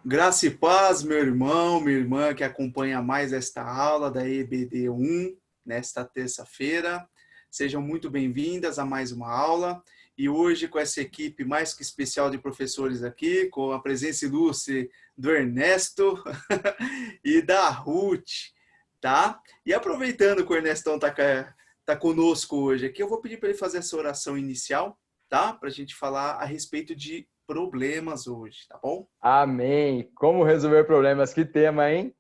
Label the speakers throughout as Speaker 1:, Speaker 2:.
Speaker 1: Graça e paz, meu irmão, minha irmã que acompanha mais esta aula da EBD1 nesta terça-feira. Sejam muito bem-vindas a mais uma aula. E hoje, com essa equipe mais que especial de professores aqui, com a presença ilustre do Ernesto e da Ruth, tá? E aproveitando que o Ernestão tá conosco hoje aqui, eu vou pedir para ele fazer essa oração inicial, tá? Para a gente falar a respeito de problemas hoje, tá bom?
Speaker 2: Amém. Como resolver problemas? Que tema, hein?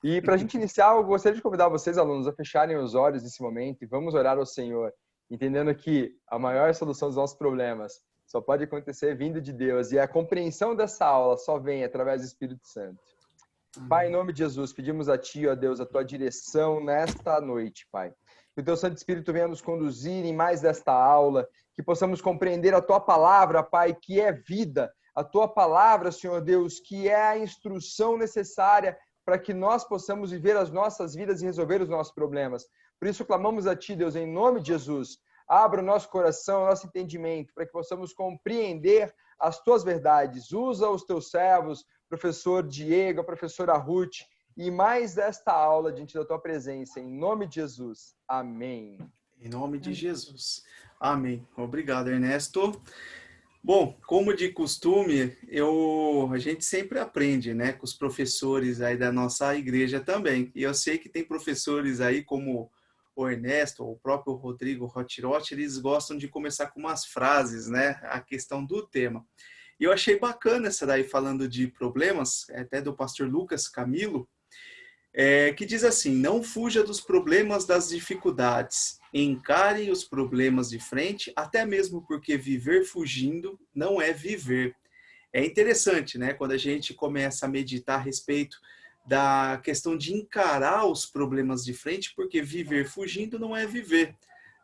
Speaker 2: E para a gente iniciar, eu gostaria de convidar vocês, alunos, a fecharem os olhos nesse momento e vamos orar ao Senhor, entendendo que a maior solução dos nossos problemas só pode acontecer vindo de Deus e a compreensão dessa aula só vem através do Espírito Santo. Pai, em nome de Jesus, pedimos a Ti, ó Deus, a Tua direção nesta noite, Pai. Que o Teu Santo Espírito venha nos conduzir em mais desta aula, que possamos compreender a Tua palavra, Pai, que é vida, a Tua palavra, Senhor Deus, que é a instrução necessária para que nós possamos viver as nossas vidas e resolver os nossos problemas. Por isso, clamamos a Ti, Deus, em nome de Jesus. Abra o nosso coração, o nosso entendimento, para que possamos compreender as Tuas verdades. Usa os Teus servos, professor Diego, a professora Ruth, e mais desta aula diante da Tua presença. Em nome de Jesus. Amém.
Speaker 1: Em nome de Jesus. Amém. Obrigado, Ernesto. Bom, como de costume, a gente sempre aprende, né, com os professores aí da nossa igreja também. E eu sei que tem professores aí como o Ernesto, ou o próprio Rodrigo Rotirotti, eles gostam de começar com umas frases, né, a questão do tema. E eu achei bacana essa daí falando de problemas, até do pastor Lucas Camilo, que diz assim: não fuja dos problemas, das dificuldades, encare os problemas de frente, até mesmo porque viver fugindo não é viver. É interessante, né, quando a gente começa a meditar a respeito da questão de encarar os problemas de frente, porque viver fugindo não é viver,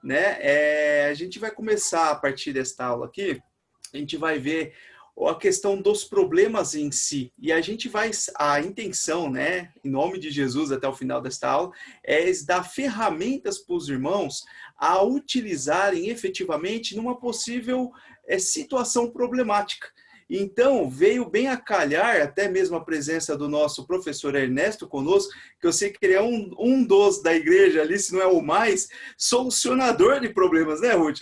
Speaker 1: né? A gente vai começar a partir desta aula aqui, a gente vai ver a questão dos problemas em si. E a intenção, né, em nome de Jesus até o final desta aula, é dar ferramentas para os irmãos a utilizarem efetivamente numa possível situação problemática. Então, veio bem a calhar até mesmo a presença do nosso professor Ernesto conosco, que eu sei que ele é um dos da igreja ali, se não é o mais, solucionador de problemas, né, Ruth?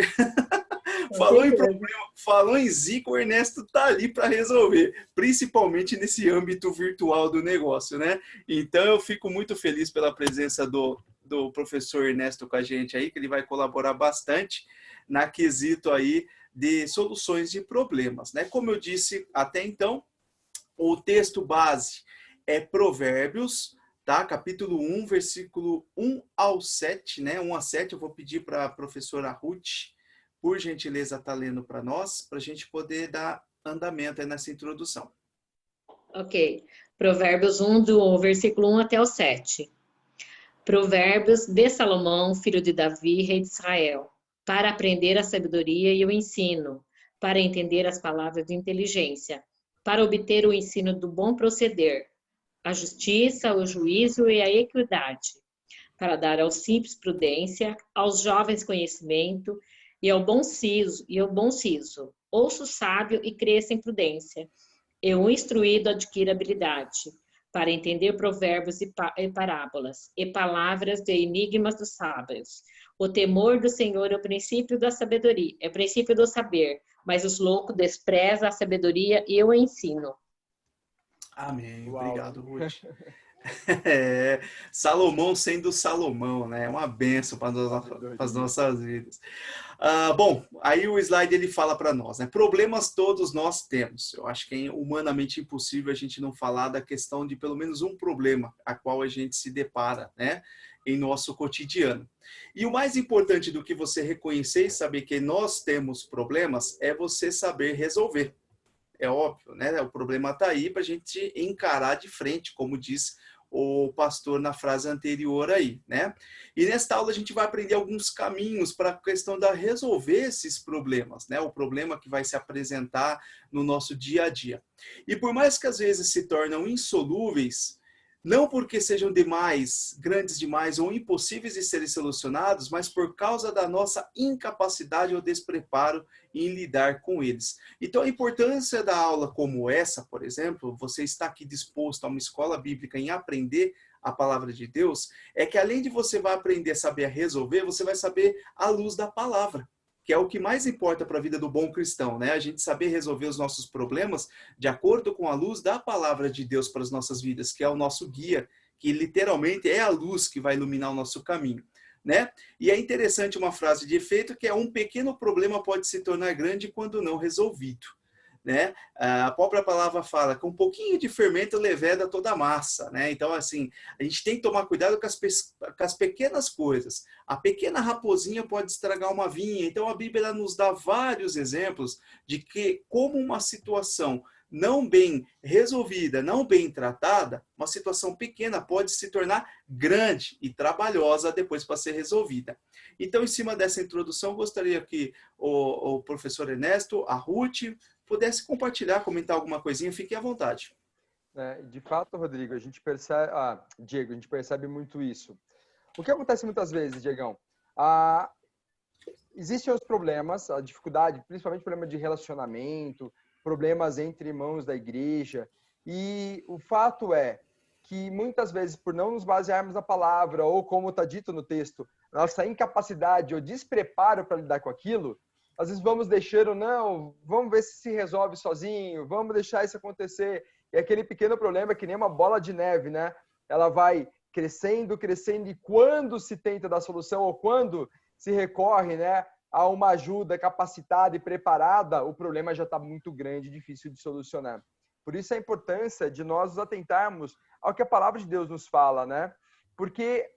Speaker 1: Falou em problema, falou em Zico, o Ernesto tá ali para resolver, principalmente nesse âmbito virtual do negócio, né? Então eu fico muito feliz pela presença do professor Ernesto com a gente aí, que ele vai colaborar bastante na quesito aí de soluções de problemas, né? Como eu disse até então, o texto base é Provérbios, tá? Capítulo 1, versículo 1 ao 7, né? 1 a 7, eu vou pedir para a professora Ruth, por gentileza, estar lendo para nós, para a gente poder dar andamento aí nessa introdução.
Speaker 3: Ok. Provérbios 1, do versículo 1 até o 7. Provérbios de Salomão, filho de Davi, rei de Israel, para aprender a sabedoria e o ensino, para entender as palavras de inteligência, para obter o ensino do bom proceder, a justiça, o juízo e a equidade, para dar aos simples prudência, aos jovens conhecimento e ao bom siso. Ouça o sábio e cresça em prudência, e o instruído adquire habilidade, para entender provérbios e parábolas, e palavras de enigmas dos sábios. O temor do Senhor é o princípio da sabedoria, é o princípio do saber, mas os loucos desprezam a sabedoria e o ensino.
Speaker 1: Amém.
Speaker 2: Uau.
Speaker 1: Obrigado, Ruth. Salomão sendo Salomão, né? É uma benção para as nossas vidas. Bom, aí o slide ele fala para nós, né? Problemas todos nós temos. Eu acho que é humanamente impossível a gente não falar da questão de pelo menos um problema a qual a gente se depara, né? Em nosso cotidiano. E o mais importante do que você reconhecer e saber que nós temos problemas é você saber resolver. É óbvio, né? O problema está aí para a gente encarar de frente, como diz o pastor na frase anterior aí, né? E nesta aula a gente vai aprender alguns caminhos para a questão da resolver esses problemas, né? O problema que vai se apresentar no nosso dia a dia. E por mais que às vezes se tornam insolúveis, não porque sejam demais, grandes demais ou impossíveis de serem solucionados, mas por causa da nossa incapacidade ou despreparo em lidar com eles. Então, a importância da aula como essa, por exemplo, você está aqui disposto a uma escola bíblica em aprender a palavra de Deus, é que além de você vai aprender a saber resolver, você vai saber à luz da palavra, que é o que mais importa para a vida do bom cristão, né? A gente saber resolver os nossos problemas de acordo com a luz da palavra de Deus para as nossas vidas, que é o nosso guia, que literalmente é a luz que vai iluminar o nosso caminho, né? E é interessante uma frase de efeito que é: um pequeno problema pode se tornar grande quando não resolvido, né? A própria palavra fala que um pouquinho de fermento leveda toda a massa, né? Então, assim, a gente tem que tomar cuidado com as pequenas coisas. A pequena raposinha pode estragar uma vinha. Então, a Bíblia nos dá vários exemplos de que, como uma situação não bem resolvida, não bem tratada, uma situação pequena pode se tornar grande e trabalhosa depois para ser resolvida. Então, em cima dessa introdução, gostaria que o professor Ernesto, a Ruth, pudesse compartilhar, comentar alguma coisinha, fique à vontade.
Speaker 2: De fato, Rodrigo, a gente percebe, Diego, a gente percebe muito isso. O que acontece muitas vezes, Diegão? Existem os problemas, a dificuldade, principalmente problema de relacionamento, problemas entre irmãos da igreja, e o fato é que muitas vezes, por não nos basearmos na palavra, ou como está dito no texto, nossa incapacidade ou despreparo para lidar com aquilo, às vezes vamos deixando, não, vamos ver se resolve sozinho, vamos deixar isso acontecer. E aquele pequeno problema é que nem uma bola de neve, né? Ela vai crescendo, crescendo, e quando se tenta dar solução, ou quando se recorre, né, a uma ajuda capacitada e preparada, o problema já está muito grande e difícil de solucionar. Por isso a importância de nós nos atentarmos ao que a palavra de Deus nos fala, né? Porque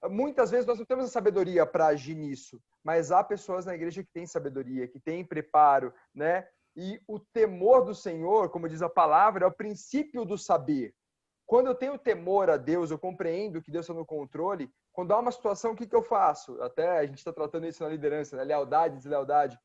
Speaker 2: muitas vezes nós não temos a sabedoria para agir nisso, mas há pessoas na igreja que têm sabedoria, que têm preparo, né? E o temor do Senhor, como diz a palavra, é o princípio do saber. Quando eu tenho temor a Deus, eu compreendo que Deus está no controle. Quando há uma situação, o que eu faço? Até a gente está tratando isso na liderança, né? Lealdade, deslealdade.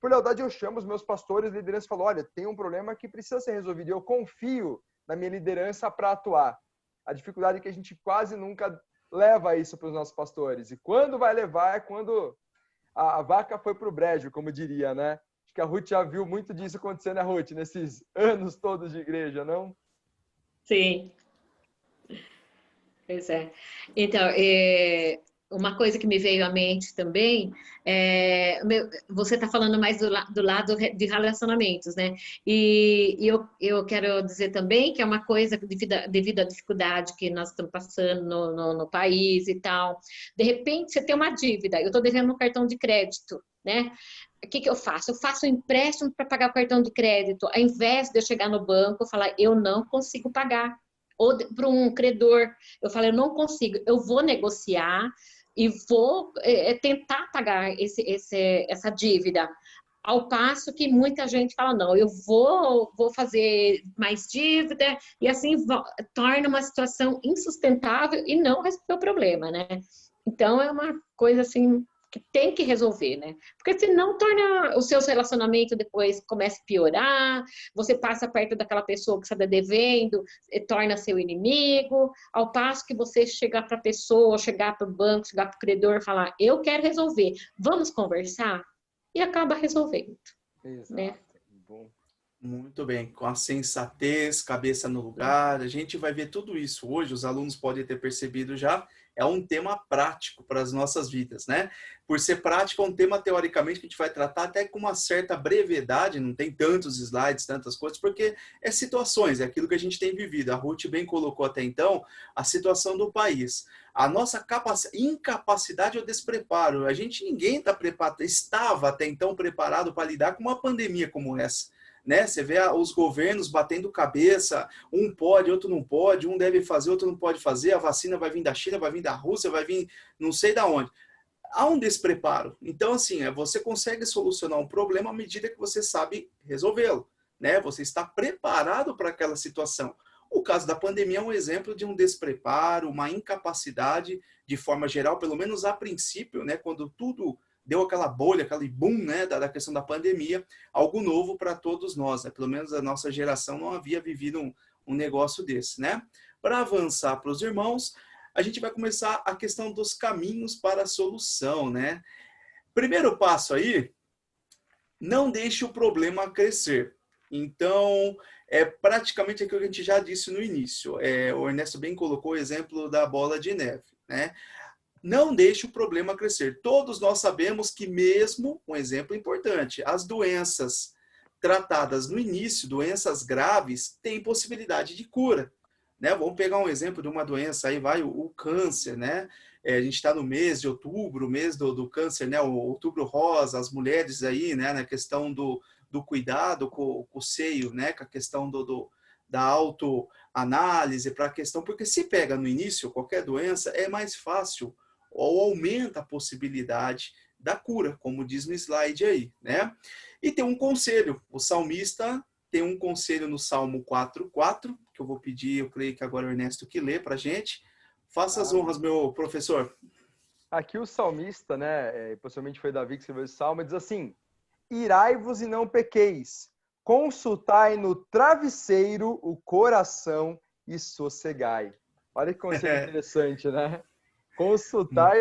Speaker 2: Por lealdade, eu chamo os meus pastores, a liderança, e falo: olha, tem um problema que precisa ser resolvido. Eu confio na minha liderança para atuar. A dificuldade é que a gente quase nunca leva isso para os nossos pastores. E quando vai levar é quando a vaca foi para o brejo, como diria, né? Acho que a Ruth já viu muito disso acontecendo, né, Ruth, nesses anos todos de igreja, não?
Speaker 3: Sim. Pois é. Então, uma coisa que me veio à mente também, você está falando mais do lado de relacionamentos, né? E eu quero dizer também que é uma coisa devido à dificuldade que nós estamos passando no país e tal. De repente, você tem uma dívida, eu estou devendo um cartão de crédito, né? O que eu faço? Eu faço um empréstimo para pagar o cartão de crédito, ao invés de eu chegar no banco e falar: eu não consigo pagar. Ou para um credor, eu falo: eu não consigo, eu vou negociar e vou tentar pagar essa dívida. Ao passo que muita gente fala: não, eu vou fazer mais dívida, e assim torna uma situação insustentável e não resolve o problema, né? Então, é uma coisa assim que tem que resolver, né? Porque senão torna os seus relacionamentos depois começa a piorar, você passa perto daquela pessoa que você está devendo, torna seu inimigo, ao passo que você chegar para a pessoa, chegar para o banco, chegar para o credor e falar: eu quero resolver, vamos conversar? E acaba resolvendo.
Speaker 2: Exato.
Speaker 3: Né?
Speaker 2: Bom.
Speaker 1: Muito bem, com a sensatez, cabeça no lugar, a gente vai ver tudo isso. Hoje, os alunos podem ter percebido já, é um tema prático para as nossas vidas, né? Por ser prático, é um tema, teoricamente, que a gente vai tratar até com uma certa brevidade, não tem tantos slides, tantas coisas, porque é situações, é aquilo que a gente tem vivido. A Ruth bem colocou até então a situação do país. A nossa incapacidade ou despreparo. Ninguém estava até então preparado para lidar com uma pandemia como essa. Né? Você vê os governos batendo cabeça, um pode, outro não pode, um deve fazer, outro não pode fazer, a vacina vai vir da China, vai vir da Rússia, vai vir não sei da onde. Há um despreparo. Então, assim, você consegue solucionar um problema à medida que você sabe resolvê-lo, né? Você está preparado para aquela situação. O caso da pandemia é um exemplo de um despreparo, uma incapacidade, de forma geral, pelo menos a princípio, né? Quando tudo deu aquela bolha, aquele boom, né, da questão da pandemia, algo novo para todos nós, né? Pelo menos a nossa geração não havia vivido um negócio desse, né? Para avançar para os irmãos, a gente vai começar a questão dos caminhos para a solução, né? Primeiro passo aí, não deixe o problema crescer. Então, é praticamente aquilo que a gente já disse no início. O Ernesto bem colocou o exemplo da bola de neve, né? Não deixe o problema crescer. Todos nós sabemos que mesmo, um exemplo importante, as doenças tratadas no início, doenças graves, têm possibilidade de cura, né? Vamos pegar um exemplo de uma doença aí, vai o câncer, né? A gente está no mês de outubro, mês do câncer, né? O outubro rosa, as mulheres aí, né? Na questão do cuidado com o seio, né? Com a questão da autoanálise, para a questão, porque se pega no início qualquer doença, é mais fácil ou aumenta a possibilidade da cura, como diz no slide aí, né? E tem um conselho, o salmista tem um conselho no Salmo 4:4, que eu vou pedir, eu creio que agora é o Ernesto que lê para a gente. Faça as honras, meu professor.
Speaker 2: Aqui o salmista, né, possivelmente foi Davi que escreveu esse salmo, diz assim: irai-vos e não pequeis, consultai no travesseiro o coração e sossegai. Olha que conceito interessante, né? Consultar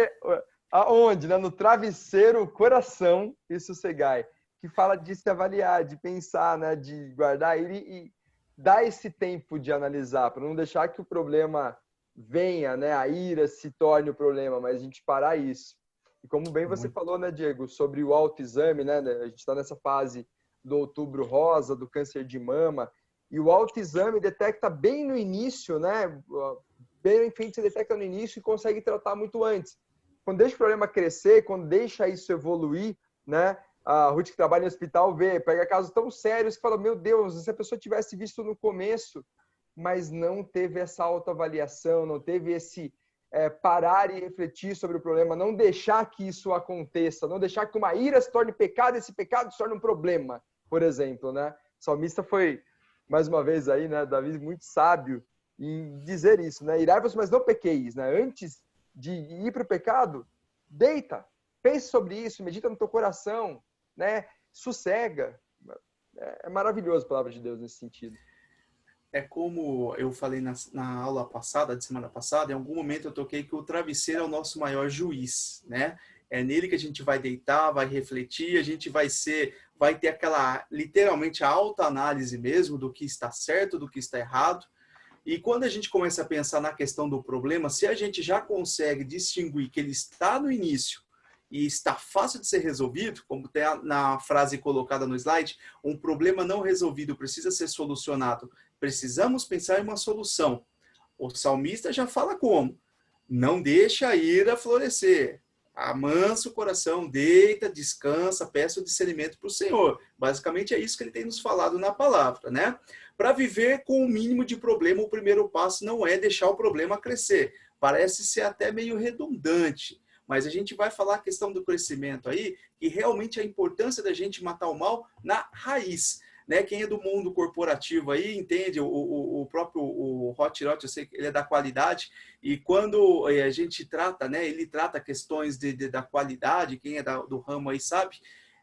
Speaker 2: aonde? Né? No travesseiro, o coração e sossegai. Que fala de se avaliar, de pensar, né? De guardar ele e dar esse tempo de analisar, para não deixar que o problema venha, né? A ira se torne o problema, mas a gente parar isso. E como bem você falou, né, Diego, sobre o autoexame, né? A gente está nessa fase do outubro rosa, do câncer de mama, e o autoexame detecta bem no início, né? Bem enfim, você detecta no início e consegue tratar muito antes. Quando deixa o problema crescer, quando deixa isso evoluir, né? A Ruth que trabalha no hospital pega casos tão sérios que fala, meu Deus, se a pessoa tivesse visto no começo, mas não teve essa autoavaliação, não teve esse parar e refletir sobre o problema, não deixar que isso aconteça, não deixar que uma ira se torne pecado, esse pecado se torne um problema, por exemplo, né? O salmista foi, mais uma vez aí, né, Davi, muito sábio em dizer isso, né? Irai-vos, mas não pequeis, né? Antes de ir para o pecado, deita, pense sobre isso, medita no teu coração, né? Sossega. É maravilhoso a palavra de Deus nesse sentido.
Speaker 1: É como eu falei na aula passada, de semana passada, em algum momento eu toquei que o travesseiro é o nosso maior juiz, né? É nele que a gente vai deitar, vai refletir, a gente vai ter aquela, literalmente, a autoanálise mesmo do que está certo, do que está errado. E quando a gente começa a pensar na questão do problema, se a gente já consegue distinguir que ele está no início e está fácil de ser resolvido, como tem na frase colocada no slide, um problema não resolvido precisa ser solucionado. Precisamos pensar em uma solução. O salmista já fala como? Não deixa a ira florescer. Amansa o coração, deita, descansa, peça o discernimento para o Senhor. Basicamente é isso que ele tem nos falado na palavra, né? Para viver com o mínimo de problema, o primeiro passo não é deixar o problema crescer. Parece ser até meio redundante, mas a gente vai falar a questão do crescimento aí, e realmente a importância da gente matar o mal na raiz. Né? Quem é do mundo corporativo aí entende, o próprio Hot, eu sei que ele é da qualidade, e quando a gente trata, né, ele trata questões da qualidade, quem é do ramo aí sabe,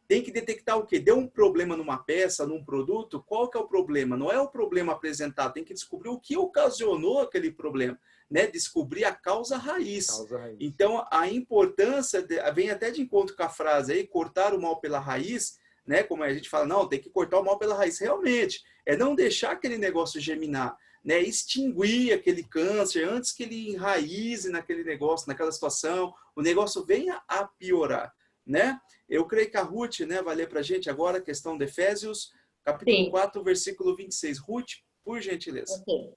Speaker 1: tem que detectar o quê? Deu um problema numa peça, num produto, qual que é o problema? Não é o problema apresentado, tem que descobrir o que ocasionou aquele problema, né? Descobrir a causa raiz. Então, a importância, vem até de encontro com a frase aí, cortar o mal pela raiz, né? Como a gente fala, não, tem que cortar o mal pela raiz. Realmente, é não deixar aquele negócio germinar, né? Extinguir aquele câncer antes que ele enraize naquele negócio, naquela situação, o negócio venha a piorar, né? Eu creio que a Ruth, né, vai ler para a gente agora a questão de Efésios, capítulo Sim. 4, versículo 26. Ruth, por gentileza.
Speaker 3: Okay.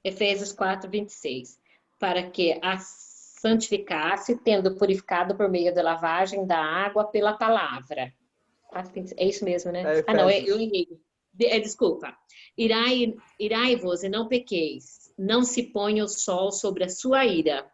Speaker 3: Efésios 4, 26. Para que a santificasse, tendo purificado por meio da lavagem da água pela palavra. É isso mesmo, né? Não, eu errei. Desculpa. Irai-vos e não pequeis. Não se ponha o sol sobre a sua ira.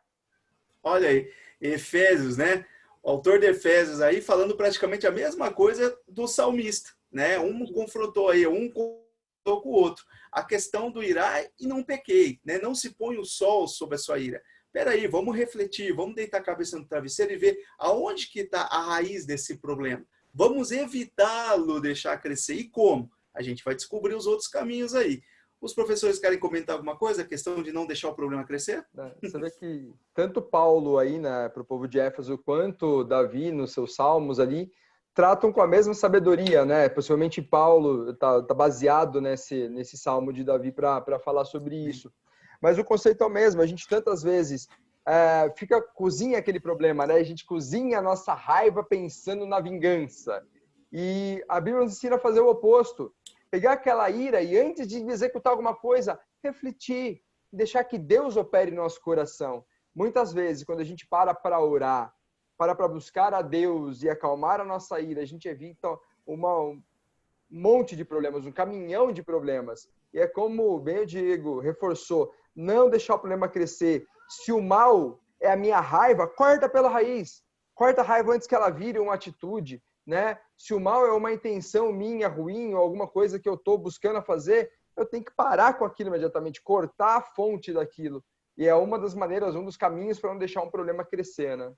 Speaker 1: Olha aí, Efésios, né? O autor de Efésios aí falando praticamente a mesma coisa do salmista, né? Um confrontou aí, um confrontou com o outro. A questão do irai e não pequei, né? Não se põe o sol sobre a sua ira. Peraí, vamos refletir, vamos deitar a cabeça no travesseiro e ver aonde que está a raiz desse problema. Vamos evitá-lo deixar crescer. E como? A gente vai descobrir os outros caminhos aí. Os professores querem comentar alguma coisa? A questão de não deixar o problema crescer?
Speaker 2: Você vê que tanto Paulo aí, né, para o povo de Éfeso, quanto Davi nos seus salmos ali, tratam com a mesma sabedoria, né? Possivelmente Paulo tá baseado nesse salmo de Davi para falar sobre isso. Mas o conceito é o mesmo. A gente tantas vezes cozinha aquele problema, né? A gente cozinha a nossa raiva pensando na vingança. E a Bíblia nos ensina a fazer o oposto. Pegar aquela ira e antes de executar alguma coisa, refletir, deixar que Deus opere no nosso coração. Muitas vezes, quando a gente para orar, para buscar a Deus e acalmar a nossa ira, a gente evita um monte de problemas, um caminhão de problemas. E é como bem o Diego reforçou, não deixar o problema crescer. Se o mal é a minha raiva, corta pela raiz. Corta a raiva antes que ela vire uma atitude, né? Se o mal é uma intenção minha, ruim, ou alguma coisa que eu estou buscando fazer, eu tenho que parar com aquilo imediatamente, cortar a fonte daquilo. E é uma das maneiras, um dos caminhos para não deixar um problema crescer, né?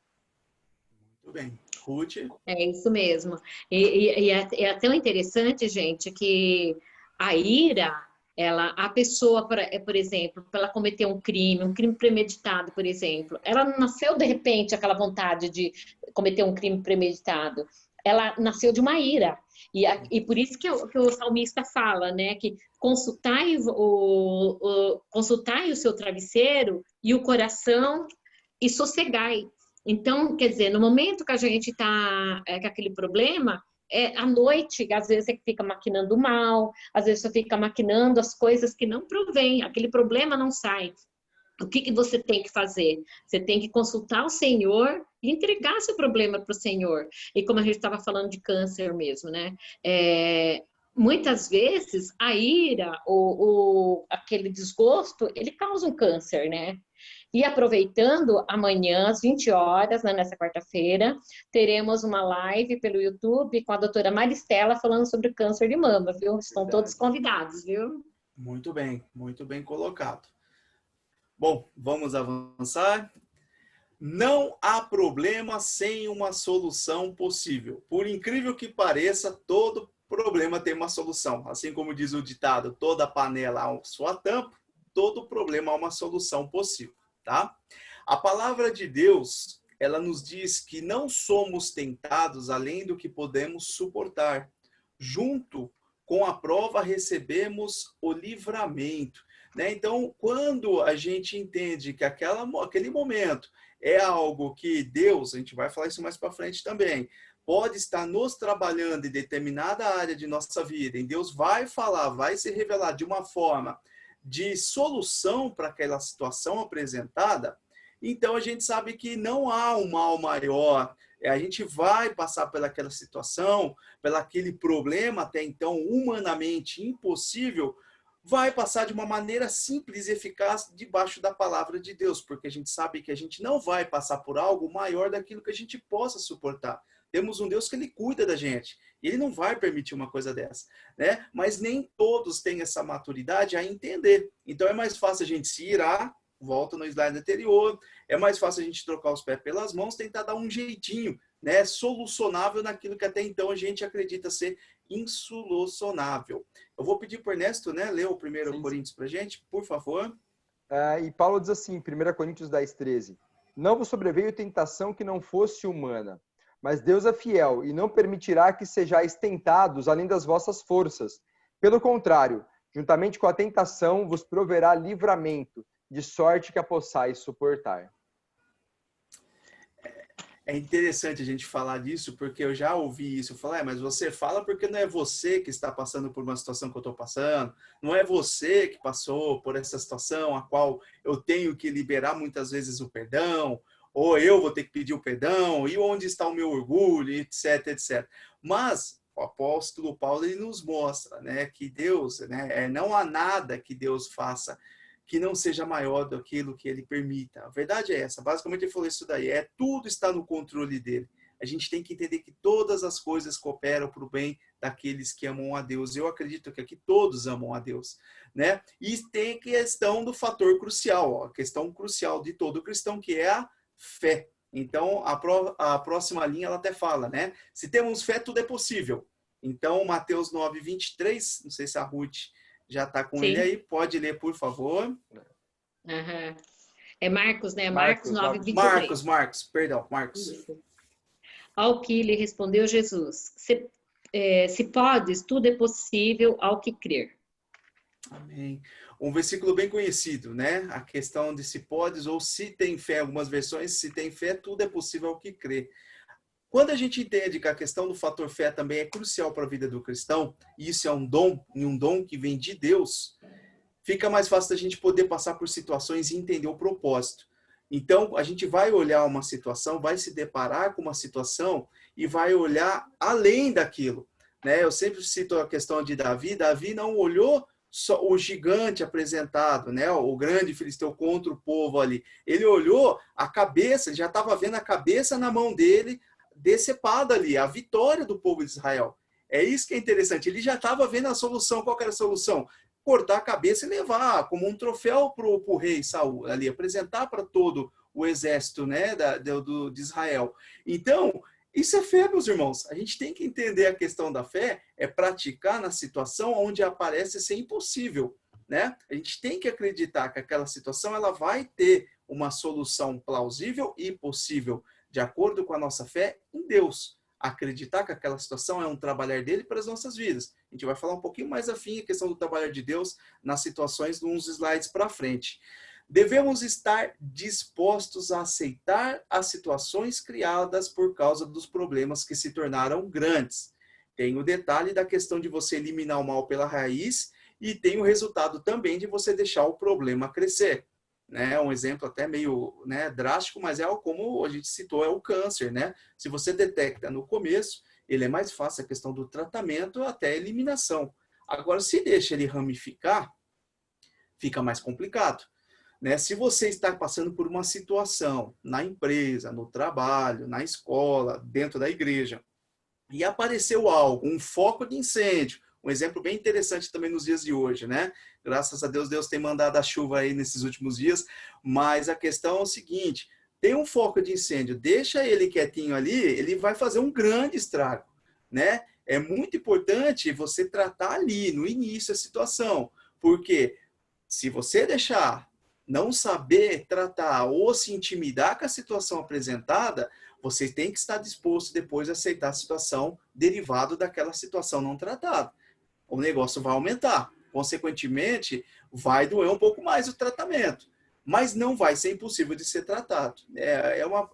Speaker 1: Muito bem. Ruth?
Speaker 3: É isso mesmo. E é tão interessante, gente, que a ira, a pessoa, por exemplo, para ela cometer um crime premeditado, por exemplo, ela não nasceu de repente aquela vontade de cometer um crime premeditado. Ela nasceu de uma ira. E por isso que o salmista fala, né, que consultai o seu travesseiro e o coração e sossegai. Então, quer dizer, no momento que a gente está com aquele problema, à noite, às vezes você fica maquinando mal, às vezes você fica maquinando as coisas que não provém, aquele problema não sai. O que você tem que fazer? Você tem que consultar o Senhor e entregar seu problema para o Senhor. E como a gente estava falando de câncer mesmo, né? Muitas vezes a ira ou aquele desgosto, ele causa um câncer, né? E aproveitando, amanhã, às 20 horas, né, nessa quarta-feira, teremos uma live pelo YouTube com a doutora Maristela falando sobre o câncer de mama, viu? Estão todos convidados, viu?
Speaker 1: Muito bem colocado. Bom, vamos avançar. Não há problema sem uma solução possível. Por incrível que pareça, todo problema tem uma solução. Assim como diz o ditado, toda panela há sua tampa, todo problema há uma solução possível, tá? A palavra de Deus, ela nos diz que não somos tentados além do que podemos suportar. Junto com a prova recebemos o livramento, né? Então, quando a gente entende que aquele momento é algo que Deus, a gente vai falar isso mais para frente também, pode estar nos trabalhando em determinada área de nossa vida, e Deus vai falar, vai se revelar de uma forma de solução para aquela situação apresentada, então a gente sabe que não há um mal maior. A gente vai passar pelaquela situação, pelaquele problema até então humanamente impossível, vai passar de uma maneira simples e eficaz debaixo da palavra de Deus, porque a gente sabe que a gente não vai passar por algo maior daquilo que a gente possa suportar. Temos um Deus que ele cuida da gente, e ele não vai permitir uma coisa dessa, né? Mas nem todos têm essa maturidade a entender. Então é mais fácil a gente se irar, volta no slide anterior, é mais fácil a gente trocar os pés pelas mãos, tentar dar um jeitinho, né, solucionável naquilo que até então a gente acredita ser insolucionável. Eu vou pedir para o Ernesto, né, ler o 1 Coríntios para a gente, por favor.
Speaker 2: E Paulo diz assim, 1 Coríntios 10:13, não vos sobreveio tentação que não fosse humana, mas Deus é fiel e não permitirá que sejais tentados além das vossas forças. Pelo contrário, juntamente com a tentação vos proverá livramento, de sorte que a possais suportar.
Speaker 1: É interessante a gente falar disso, porque eu já ouvi isso. Eu falei, mas você fala porque não é você que está passando por uma situação que eu estou passando, não é você que passou por essa situação a qual eu tenho que liberar muitas vezes o perdão, ou eu vou ter que pedir o perdão, e onde está o meu orgulho, etc, etc. Mas o apóstolo Paulo ele nos mostra, né, que Deus, né, não há nada que Deus faça que não seja maior do que ele permita. A verdade é essa. Basicamente ele falou isso daí. Tudo está no controle dele. A gente tem que entender que todas as coisas cooperam para o bem daqueles que amam a Deus. Eu acredito que aqui todos amam a Deus, né? E tem a questão do fator crucial, ó, a questão crucial de todo cristão, que é a fé. Então, a próxima linha ela até fala, né? Se temos fé, tudo é possível. Então, Mateus 9:23, não sei se a Ruth já está com
Speaker 3: Sim.
Speaker 1: ele aí, pode ler, por favor.
Speaker 3: Uhum. É Marcos, né?
Speaker 2: Marcos,
Speaker 3: Marcos 9, 23.
Speaker 1: Marcos, perdão, Marcos.
Speaker 3: Isso. Ao que lhe respondeu Jesus, se podes, tudo é possível ao que crer.
Speaker 1: Amém. Um versículo bem conhecido, né? A questão de se podes ou se tem fé, algumas versões, se tem fé, tudo é possível ao que crer. Quando a gente entende que a questão do fator fé também é crucial para a vida do cristão, e isso é um dom, e um dom que vem de Deus, fica mais fácil da gente poder passar por situações e entender o propósito. Então, a gente vai olhar uma situação, vai se deparar com uma situação e vai olhar além daquilo, né? Eu sempre cito a questão de Davi. Davi não olhou só o gigante apresentado, né? O grande filisteu contra o povo ali. Ele olhou a cabeça, já estava vendo a cabeça na mão dele, decepada ali, a vitória do povo de Israel. É isso que é interessante. Ele já estava vendo a solução. Qual que era a solução? Cortar a cabeça e levar como um troféu para o rei Saul ali, apresentar para todo o exército, né, de Israel. Então, isso é fé, meus irmãos. A gente tem que entender a questão da fé, é praticar na situação onde aparece ser impossível, né? A gente tem que acreditar que aquela situação ela vai ter uma solução plausível e possível, de acordo com a nossa fé em Deus. Acreditar que aquela situação é um trabalhar dele para as nossas vidas. A gente vai falar um pouquinho mais afim a questão do trabalhar de Deus nas situações, uns slides para frente. Devemos estar dispostos a aceitar as situações criadas por causa dos problemas que se tornaram grandes. Tem o detalhe da questão de você eliminar o mal pela raiz e tem o resultado também de você deixar o problema crescer. Né, um exemplo até meio, né, drástico, mas é como a gente citou, é o câncer, né? Se você detecta no começo, ele é mais fácil a questão do tratamento até a eliminação. Agora, se deixa ele ramificar, fica mais complicado. Né? Se você está passando por uma situação na empresa, no trabalho, na escola, dentro da igreja, e apareceu algo, um foco de incêndio, um exemplo bem interessante também nos dias de hoje, né? Graças a Deus, Deus tem mandado a chuva aí nesses últimos dias, mas a questão é o seguinte, tem um foco de incêndio, deixa ele quietinho ali, ele vai fazer um grande estrago, né? É muito importante você tratar ali, no início, a situação, porque se você deixar não saber tratar ou se intimidar com a situação apresentada, você tem que estar disposto depois a aceitar a situação derivada daquela situação não tratada. O negócio vai aumentar. Consequentemente, vai doer um pouco mais o tratamento. Mas não vai ser impossível de ser tratado.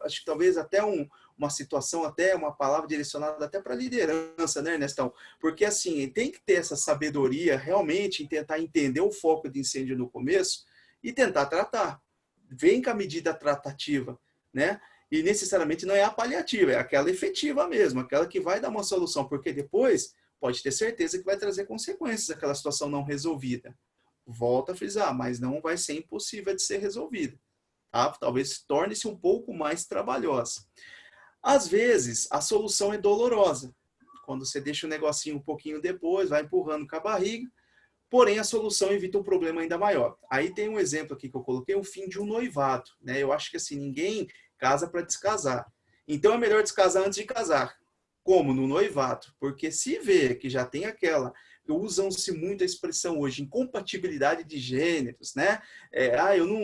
Speaker 1: Acho que talvez até uma situação, até uma palavra direcionada até para a liderança, né, Ernestão? Porque, assim, tem que ter essa sabedoria realmente em tentar entender o foco de incêndio no começo e tentar tratar. Vem com a medida tratativa, né? E necessariamente não é a paliativa, é aquela efetiva mesmo, aquela que vai dar uma solução, porque depois pode ter certeza que vai trazer consequências aquela situação não resolvida. Volto a frisar, mas não vai ser impossível de ser resolvida. Tá? Talvez torne-se um pouco mais trabalhosa. Às vezes, a solução é dolorosa. Quando você deixa o negocinho um pouquinho depois, vai empurrando com a barriga, porém a solução evita um problema ainda maior. Aí tem um exemplo aqui que eu coloquei, o fim de um noivado. Né? Eu acho que assim, ninguém casa para descasar. Então é melhor descasar antes de casar. Como no noivado, porque se vê que já tem aquela, usam-se muito a expressão hoje, incompatibilidade de gêneros, né? Eu não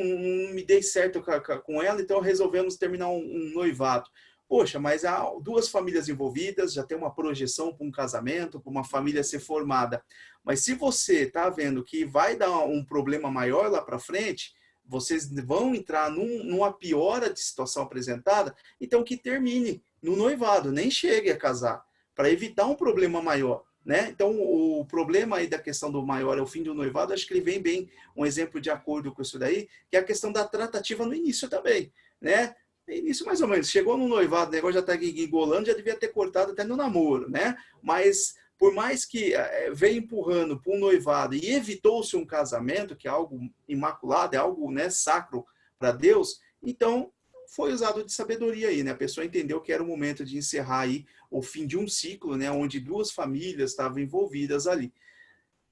Speaker 1: me dei certo com ela, então resolvemos terminar um noivado. Poxa, mas há duas famílias envolvidas, já tem uma projeção para um casamento, para uma família ser formada. Mas se você está vendo que vai dar um problema maior lá para frente, vocês vão entrar numa piora de situação apresentada, então que termine no noivado, nem chegue a casar, para evitar um problema maior, né? Então, o problema aí da questão do maior é o fim do noivado, acho que ele vem bem, um exemplo de acordo com isso daí, que é a questão da tratativa no início também, né? Início mais ou menos, chegou no noivado, o negócio já está engolando, já devia ter cortado até no namoro, né? Mas por mais que veio empurrando para um noivado e evitou-se um casamento, que é algo imaculado, é algo, né, sacro para Deus, então foi usado de sabedoria aí, né? A pessoa entendeu que era o momento de encerrar aí o fim de um ciclo, né? Onde duas famílias estavam envolvidas ali.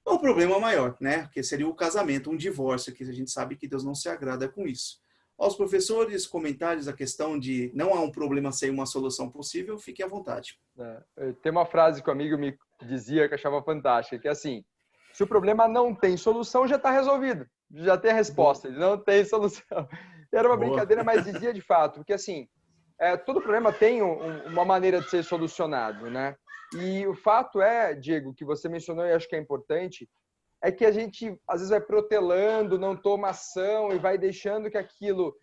Speaker 1: É um problema maior, né? Que seria o casamento, um divórcio, que a gente sabe que Deus não se agrada com isso. Aos professores, comentários, a questão de não há um problema sem uma solução possível, fiquem à vontade.
Speaker 2: Tem uma frase que um amigo me dizia que eu achava fantástica, que é assim, Se o problema não tem solução, já está resolvido. Já tem a resposta, ele não tem solução. Era uma brincadeira, mas dizia de fato, porque assim, todo problema tem uma maneira de ser solucionado, né? E o fato é, Diego, que você mencionou e acho que é importante, é que a gente às vezes vai protelando, não toma ação e vai deixando que aquilo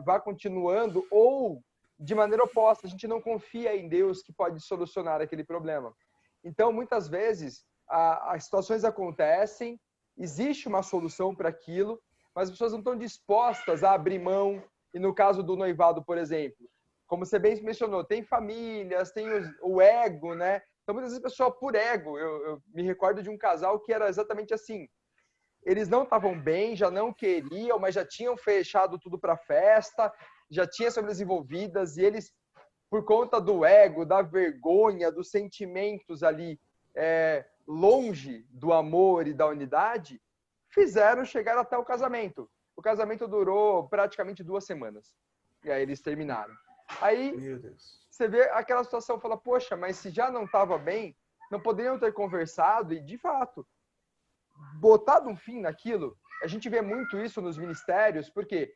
Speaker 2: vá continuando, ou de maneira oposta, a gente não confia em Deus que pode solucionar aquele problema. Então, muitas vezes, as situações acontecem, existe uma solução para aquilo, mas as pessoas não estão dispostas a abrir mão. E no caso do noivado, por exemplo, como você bem mencionou, tem famílias, tem o ego, né? Então, muitas vezes a pessoa, por ego, eu me recordo de um casal que era exatamente assim. Eles não estavam bem, já não queriam, mas já tinham fechado tudo para festa, já tinham famílias envolvidas, e eles, por conta do ego, da vergonha, dos sentimentos ali, longe do amor e da unidade, fizeram chegar até o casamento. O casamento durou praticamente 2 semanas. E aí eles terminaram. Aí você vê aquela situação e fala, poxa, mas se já não estava bem, não poderiam ter conversado e, de fato, botado um fim naquilo. A gente vê muito isso nos ministérios, porque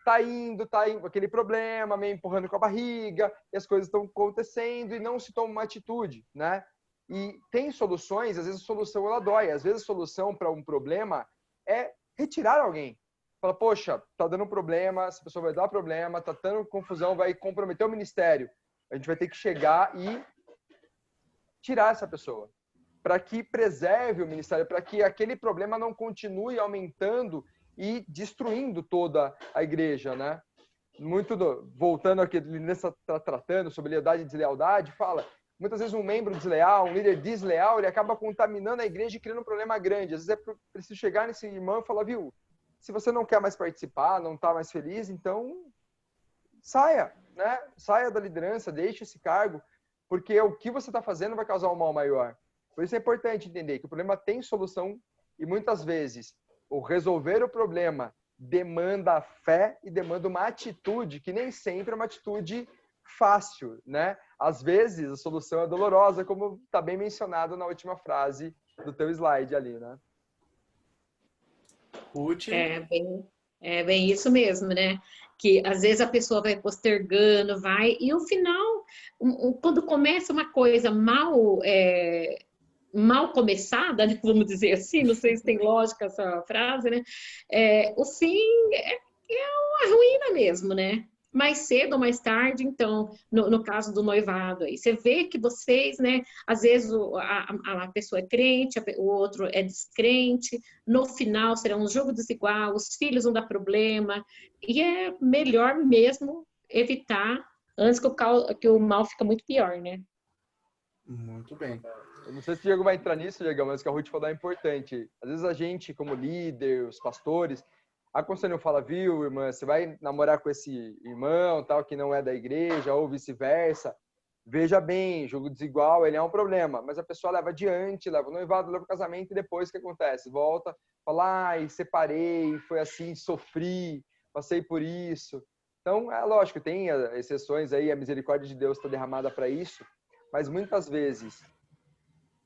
Speaker 2: tá indo aquele problema, meio empurrando com a barriga, e as coisas estão acontecendo e não se toma uma atitude, né? E tem soluções, às vezes a solução ela dói, às vezes a solução para um problema é retirar alguém. Fala, poxa, tá dando problema, essa pessoa vai dar problema, tá dando confusão, vai comprometer o ministério. A gente vai ter que chegar e tirar essa pessoa, para que preserve o ministério, para que aquele problema não continue aumentando e destruindo toda a igreja, né? Voltando aqui, nessa tratando sobre lealdade e deslealdade, fala, muitas vezes um membro desleal, um líder desleal, ele acaba contaminando a igreja e criando um problema grande. Às vezes é preciso chegar nesse irmão e falar, viu, se você não quer mais participar, não está mais feliz, então saia, né? Saia da liderança, deixe esse cargo, porque o que você está fazendo vai causar um mal maior. Por isso é importante entender que o problema tem solução e muitas vezes o resolver o problema demanda fé e demanda uma atitude que nem sempre é uma atitude fácil, né? Às vezes a solução é dolorosa, como está bem mencionado na última frase do teu slide ali, né?
Speaker 3: É bem isso mesmo, né? Que às vezes a pessoa vai postergando, e o final, quando começa uma coisa mal começada, né, vamos dizer assim, não sei se tem lógica essa frase, né? O fim é uma ruína mesmo, né? Mais cedo ou mais tarde, então, no caso do noivado aí, você vê que vocês, né, às vezes a pessoa é crente, o outro é descrente, no final será um jogo desigual, os filhos vão dar problema, e é melhor mesmo evitar antes que o mal fica muito pior, né?
Speaker 1: Muito bem.
Speaker 2: Eu não sei se o Diego vai entrar nisso, Diego, mas o que a Ruth falou é importante. Às vezes a gente, como líder, os pastores, a conselho fala, viu, irmã, você vai namorar com esse irmão, tal, que não é da igreja, ou vice-versa. Veja bem, jogo desigual, ele é um problema. Mas a pessoa leva adiante, leva o noivado, leva o casamento, e depois o que acontece? Volta, fala, ai, separei, foi assim, sofri, passei por isso. Então, é lógico, tem exceções aí, a misericórdia de Deus está derramada para isso, mas muitas vezes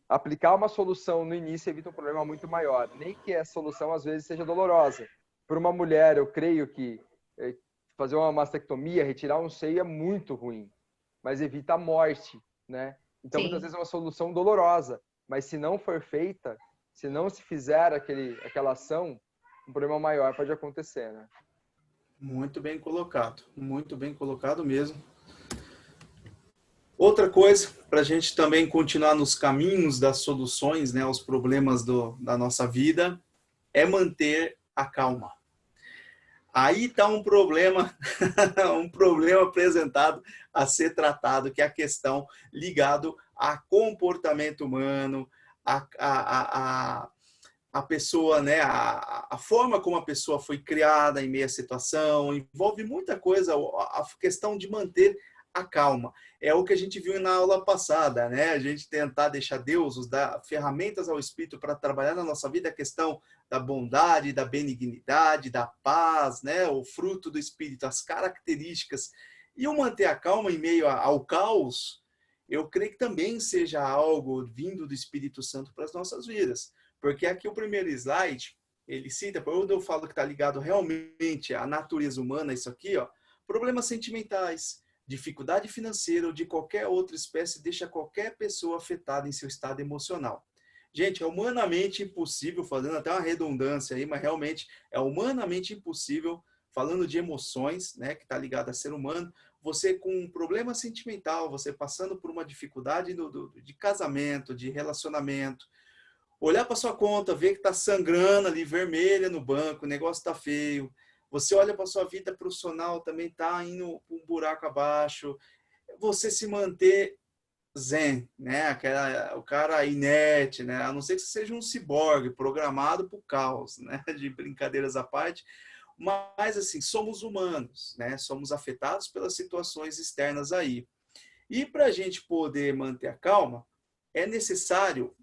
Speaker 2: aplicar uma solução no início evita um problema muito maior. Nem que a solução, às vezes, seja dolorosa. Para uma mulher, eu creio que fazer uma mastectomia, retirar um seio é muito ruim, mas evita a morte, né? Então, muitas vezes é uma solução dolorosa, mas se não for feita, se não se fizer aquela ação, um problema maior pode acontecer, né?
Speaker 1: Muito bem colocado mesmo. Outra coisa, para a gente também continuar nos caminhos das soluções, né, aos problemas da nossa vida, é manter a calma. Aí está um problema, um problema apresentado a ser tratado, que é a questão ligado a comportamento humano, a pessoa, né, a forma como a pessoa foi criada em meio à situação, envolve muita coisa, a questão de manter a calma. É o que a gente viu na aula passada, né? A gente tentar deixar Deus, dar ferramentas ao Espírito para trabalhar na nossa vida, a questão da bondade, da benignidade, da paz, né? O fruto do Espírito, as características. E o manter a calma em meio ao caos, eu creio que também seja algo vindo do Espírito Santo para as nossas vidas. Porque aqui o primeiro slide, ele cita, quando eu falo que está ligado realmente à natureza humana, isso aqui, ó, problemas sentimentais, dificuldade financeira ou de qualquer outra espécie deixa qualquer pessoa afetada em seu estado emocional. Gente, é humanamente impossível, fazendo até uma redundância aí, mas realmente é humanamente impossível, falando de emoções, né, que está ligado a ser humano, você com um problema sentimental, você passando por uma dificuldade de casamento, de relacionamento, olhar para sua conta, ver que está sangrando ali, vermelha no banco, o negócio está feio. Você olha para sua vida profissional, também está indo um buraco abaixo. Você se manter zen, né? O cara inerte, né? A não ser que você seja um ciborgue programado para o caos, né? De brincadeiras à parte. Mas, assim, somos humanos, né? Somos afetados pelas situações externas aí. E para a gente poder manter a calma, é necessário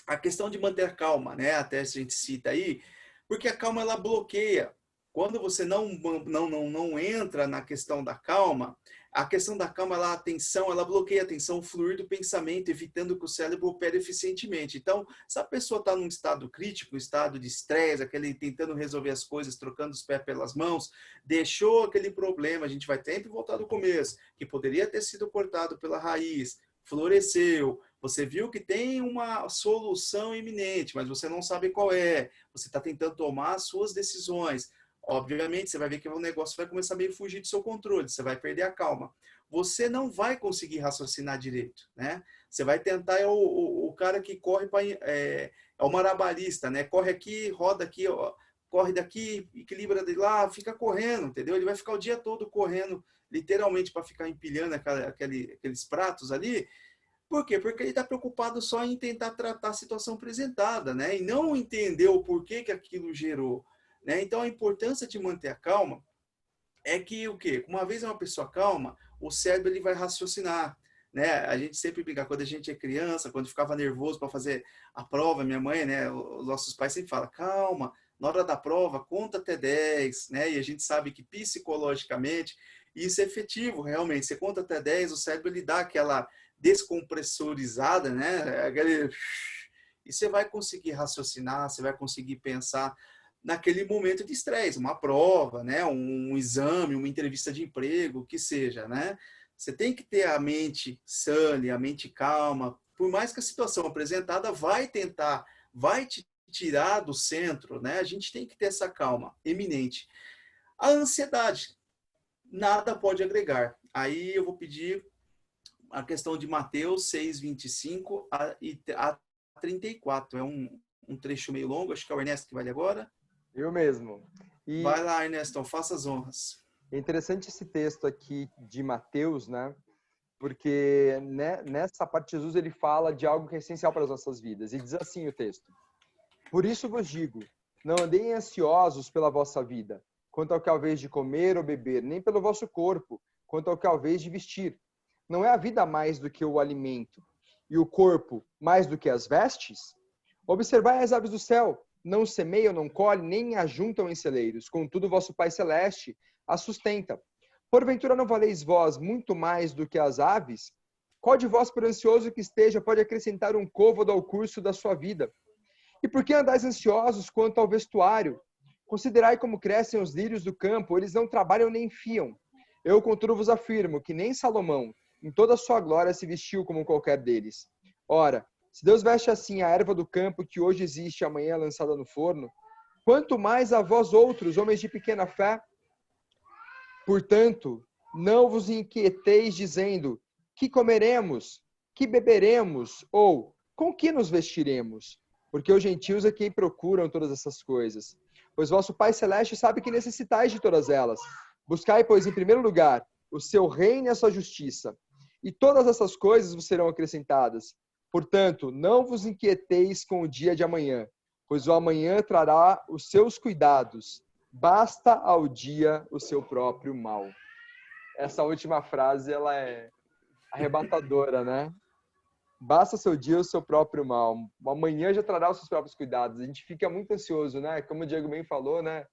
Speaker 1: a questão de manter a calma, né? Até a gente cita aí, porque a calma ela bloqueia. Quando você não entra na questão da calma, a questão da calma, a atenção, ela bloqueia a atenção, o fluir do pensamento, evitando que o cérebro opere eficientemente. Então, se a pessoa está num estado crítico, um estado de estresse, aquele tentando resolver as coisas, trocando os pés pelas mãos, deixou aquele problema, a gente vai sempre voltar do começo, que poderia ter sido cortado pela raiz, floresceu, você viu que tem uma solução iminente, mas você não sabe qual é, você está tentando tomar as suas decisões. Obviamente, você vai ver que o negócio vai começar a meio fugir do seu controle, você vai perder a calma. Você não vai conseguir raciocinar direito, né? Você vai tentar, o cara que corre, é o marabarista, né? Corre aqui, roda aqui, ó, corre daqui, equilibra de lá, fica correndo, entendeu? Ele vai ficar o dia todo correndo, literalmente, para ficar empilhando aqueles pratos ali. Por quê? Porque ele está preocupado só em tentar tratar a situação apresentada, né? E não entender o porquê que aquilo gerou. Né? Então, a importância de manter a calma é que o quê? Uma vez uma pessoa calma, o cérebro ele vai raciocinar. Né? A gente sempre brinca, quando a gente é criança, quando ficava nervoso para fazer a prova, minha mãe, né, os nossos pais sempre falam, calma, na hora da prova, conta até 10, né? E a gente sabe que psicologicamente isso é efetivo, realmente. Você conta até 10, o cérebro ele dá aquela descompressorizada, né? E você vai conseguir raciocinar, você vai conseguir pensar naquele momento de estresse, uma prova, né? Um exame, uma entrevista de emprego, o que seja, né? Você tem que ter a mente sã, a mente calma, por mais que a situação apresentada vai te tirar do centro, né? A gente tem que ter essa calma eminente. A ansiedade, nada pode agregar. Aí eu vou pedir a questão de Mateus 6:25 a 34. É um trecho meio longo, acho que é o Ernesto que vai ler agora.
Speaker 2: Eu mesmo.
Speaker 1: Vai lá, Ernesto, faça as honras.
Speaker 2: É interessante esse texto aqui de Mateus, né? Porque nessa parte Jesus ele fala de algo que é essencial para as nossas vidas. E diz assim o texto: Por isso vos digo, não andem ansiosos pela vossa vida, quanto ao que haveis de comer ou beber, nem pelo vosso corpo, quanto ao que haveis de vestir. Não é a vida mais do que o alimento, e o corpo mais do que as vestes? Observai as aves do céu, não semeiam, não colhem, nem ajuntam em celeiros, contudo vosso Pai Celeste as sustenta. Porventura não valeis vós muito mais do que as aves? Qual de vós, por ansioso que esteja, pode acrescentar um côvado ao curso da sua vida? E por que andais ansiosos quanto ao vestuário? Considerai como crescem os lírios do campo, eles não trabalham nem fiam. Eu, contudo, vos afirmo que nem Salomão, em toda a sua glória, se vestiu como qualquer deles. Ora, se Deus veste assim a erva do campo, que hoje existe e amanhã é lançada no forno, quanto mais a vós outros, homens de pequena fé? Portanto, não vos inquieteis dizendo, que comeremos, que beberemos, ou com que nos vestiremos? Porque os gentios é quem procuram todas essas coisas. Pois vosso Pai Celeste sabe que necessitais de todas elas. Buscai, pois, em primeiro lugar, o seu reino e a sua justiça, e todas essas coisas vos serão acrescentadas. Portanto, não vos inquieteis com o dia de amanhã, pois o amanhã trará os seus cuidados. Basta ao dia o seu próprio mal. Essa última frase, ela é arrebatadora, né? Basta seu dia o seu próprio mal. O amanhã já trará os seus próprios cuidados. A gente fica muito ansioso, né? Como o Diego bem falou, né?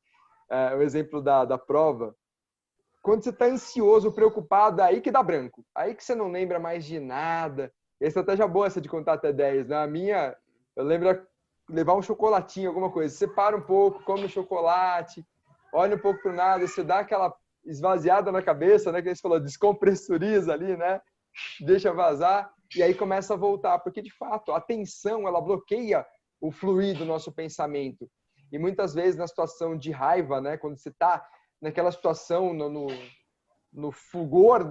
Speaker 2: O exemplo da prova. Quando você está ansioso, preocupado, aí que dá branco. Aí que você não lembra mais de nada. E a estratégia boa essa de contar até 10, né? A minha, eu lembro levar um chocolatinho, alguma coisa. Você para um pouco, come um chocolate, olha um pouco para o nada, você dá aquela esvaziada na cabeça, né? Que você falou, descompressuriza ali, né? Deixa vazar e aí começa a voltar. Porque, de fato, a tensão, ela bloqueia o fluir do nosso pensamento. E muitas vezes na situação de raiva, né? Quando você está naquela situação, no fulgor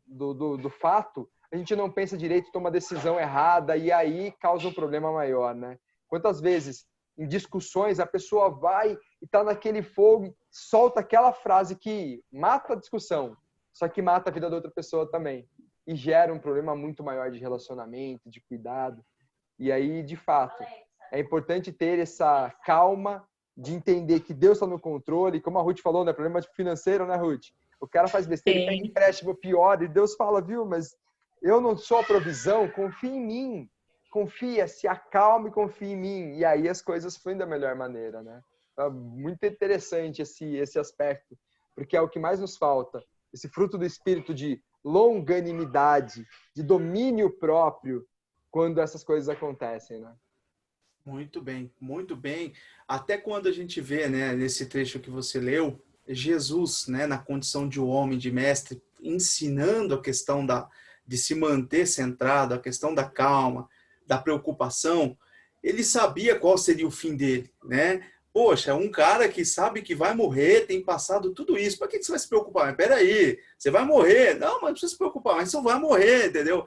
Speaker 2: do fato, a gente não pensa direito, toma decisão errada e aí causa um problema maior, né? Quantas vezes em discussões a pessoa vai e está naquele fogo e solta aquela frase que mata a discussão, só que mata a vida da outra pessoa também e gera um problema muito maior de relacionamento, de cuidado. E aí, de fato, é importante ter essa calma de entender que Deus está no controle, como a Ruth falou, né? Problema financeiro, né, Ruth? O cara faz besteira e pega empréstimo pior e Deus fala, viu, mas eu não sou a provisão, confia em mim. Confia, se acalma e confia em mim. E aí as coisas fluem da melhor maneira, né? É muito interessante esse aspecto, porque é o que mais nos falta. Esse fruto do espírito de longanimidade, de domínio próprio, quando essas coisas acontecem, né?
Speaker 1: Muito bem, muito bem. Até quando a gente vê, né, nesse trecho que você leu, Jesus, né, na condição de homem, de mestre, ensinando a questão de se manter centrado, a questão da calma, da preocupação, ele sabia qual seria o fim dele, né? Poxa, um cara que sabe que vai morrer, tem passado tudo isso, para que você vai se preocupar? Mas peraí, você vai morrer? Não, mas não precisa se preocupar, mas você vai morrer, entendeu?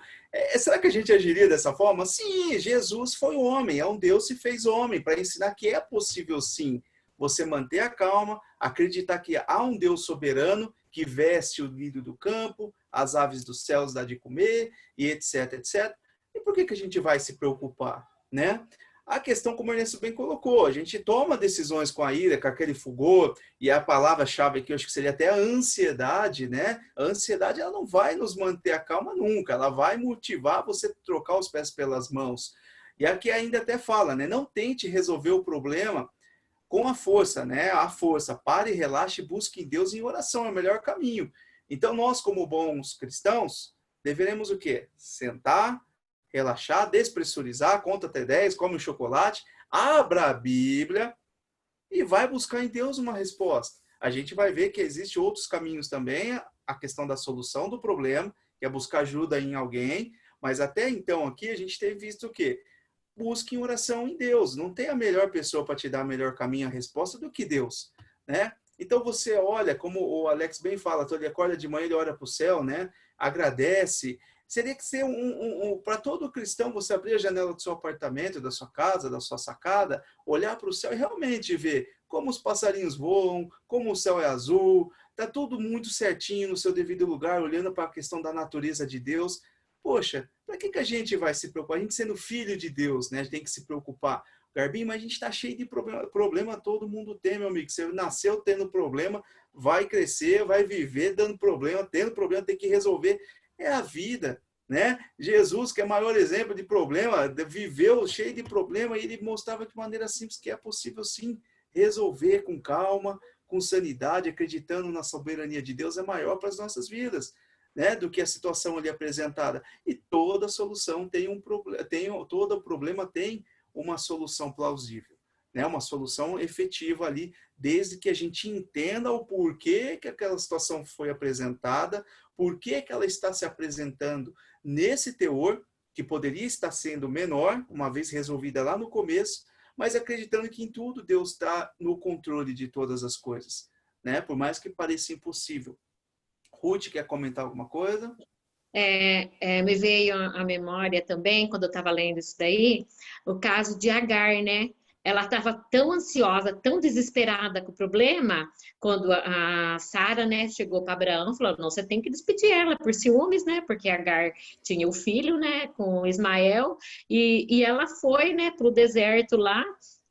Speaker 1: Será que a gente agiria dessa forma? Sim, Jesus foi homem, é um Deus se fez homem, para ensinar que é possível sim, você manter a calma, acreditar que há um Deus soberano que veste o lírio do campo, as aves dos céus dá de comer, e etc, etc. E por que a gente vai se preocupar, né? A questão, como o Ernesto bem colocou, a gente toma decisões com a ira, com aquele fulgor, e a palavra-chave aqui, eu acho que seria até a ansiedade, né? A ansiedade, ela não vai nos manter a calma nunca, ela vai motivar você a trocar os pés pelas mãos. E aqui ainda até fala, né? Não tente resolver o problema com a força, né? A força, pare, relaxe, busque em Deus em oração, é o melhor caminho. Então, nós, como bons cristãos, deveremos o quê? Sentar, relaxar, despressurizar, conta até 10, come um chocolate, abra a Bíblia e vai buscar em Deus uma resposta. A gente vai ver que existem outros caminhos também, a questão da solução do problema, que é buscar ajuda em alguém, mas até então aqui a gente tem visto o quê? Busque em oração em Deus. Não tem a melhor pessoa para te dar o melhor caminho, a resposta do que Deus, né? Então você olha, como o Alex bem fala, ele acorda de manhã, ele olha para o céu, né? Agradece. Seria que ser para todo cristão, você abrir a janela do seu apartamento, da sua casa, da sua sacada, olhar para o céu e realmente ver como os passarinhos voam, como o céu é azul, está tudo muito certinho no seu devido lugar, olhando para a questão da natureza de Deus. Poxa, para que a gente vai se preocupar? A gente sendo filho de Deus, né? A gente tem que se preocupar. Garbinho, mas a gente está cheio de problema. Problema todo mundo tem, meu amigo. Você nasceu tendo problema, vai crescer, vai viver dando problema, tendo problema, tem que resolver. É a vida, né? Jesus, que é o maior exemplo de problema, viveu cheio de problema e ele mostrava de maneira simples que é possível sim resolver com calma, com sanidade, acreditando na soberania de Deus, é maior para as nossas vidas, né, do que a situação ali apresentada. E toda solução tem um problema, todo problema tem uma solução plausível, né, uma solução efetiva ali, desde que a gente entenda o porquê que aquela situação foi apresentada, por que ela está se apresentando nesse teor, que poderia estar sendo menor, uma vez resolvida lá no começo, mas acreditando que em tudo Deus está no controle de todas as coisas, né? Por mais que pareça impossível. Ruth, quer comentar alguma coisa?
Speaker 3: Me veio à memória também, quando eu estava lendo isso daí, o caso de Agar, né? Ela estava tão ansiosa, tão desesperada com o problema, quando a Sara, né, chegou para Abraão e falou, não, você tem que despedir ela por ciúmes, né, porque Agar tinha o filho, né, com Ismael, e ela foi, né, para o deserto lá,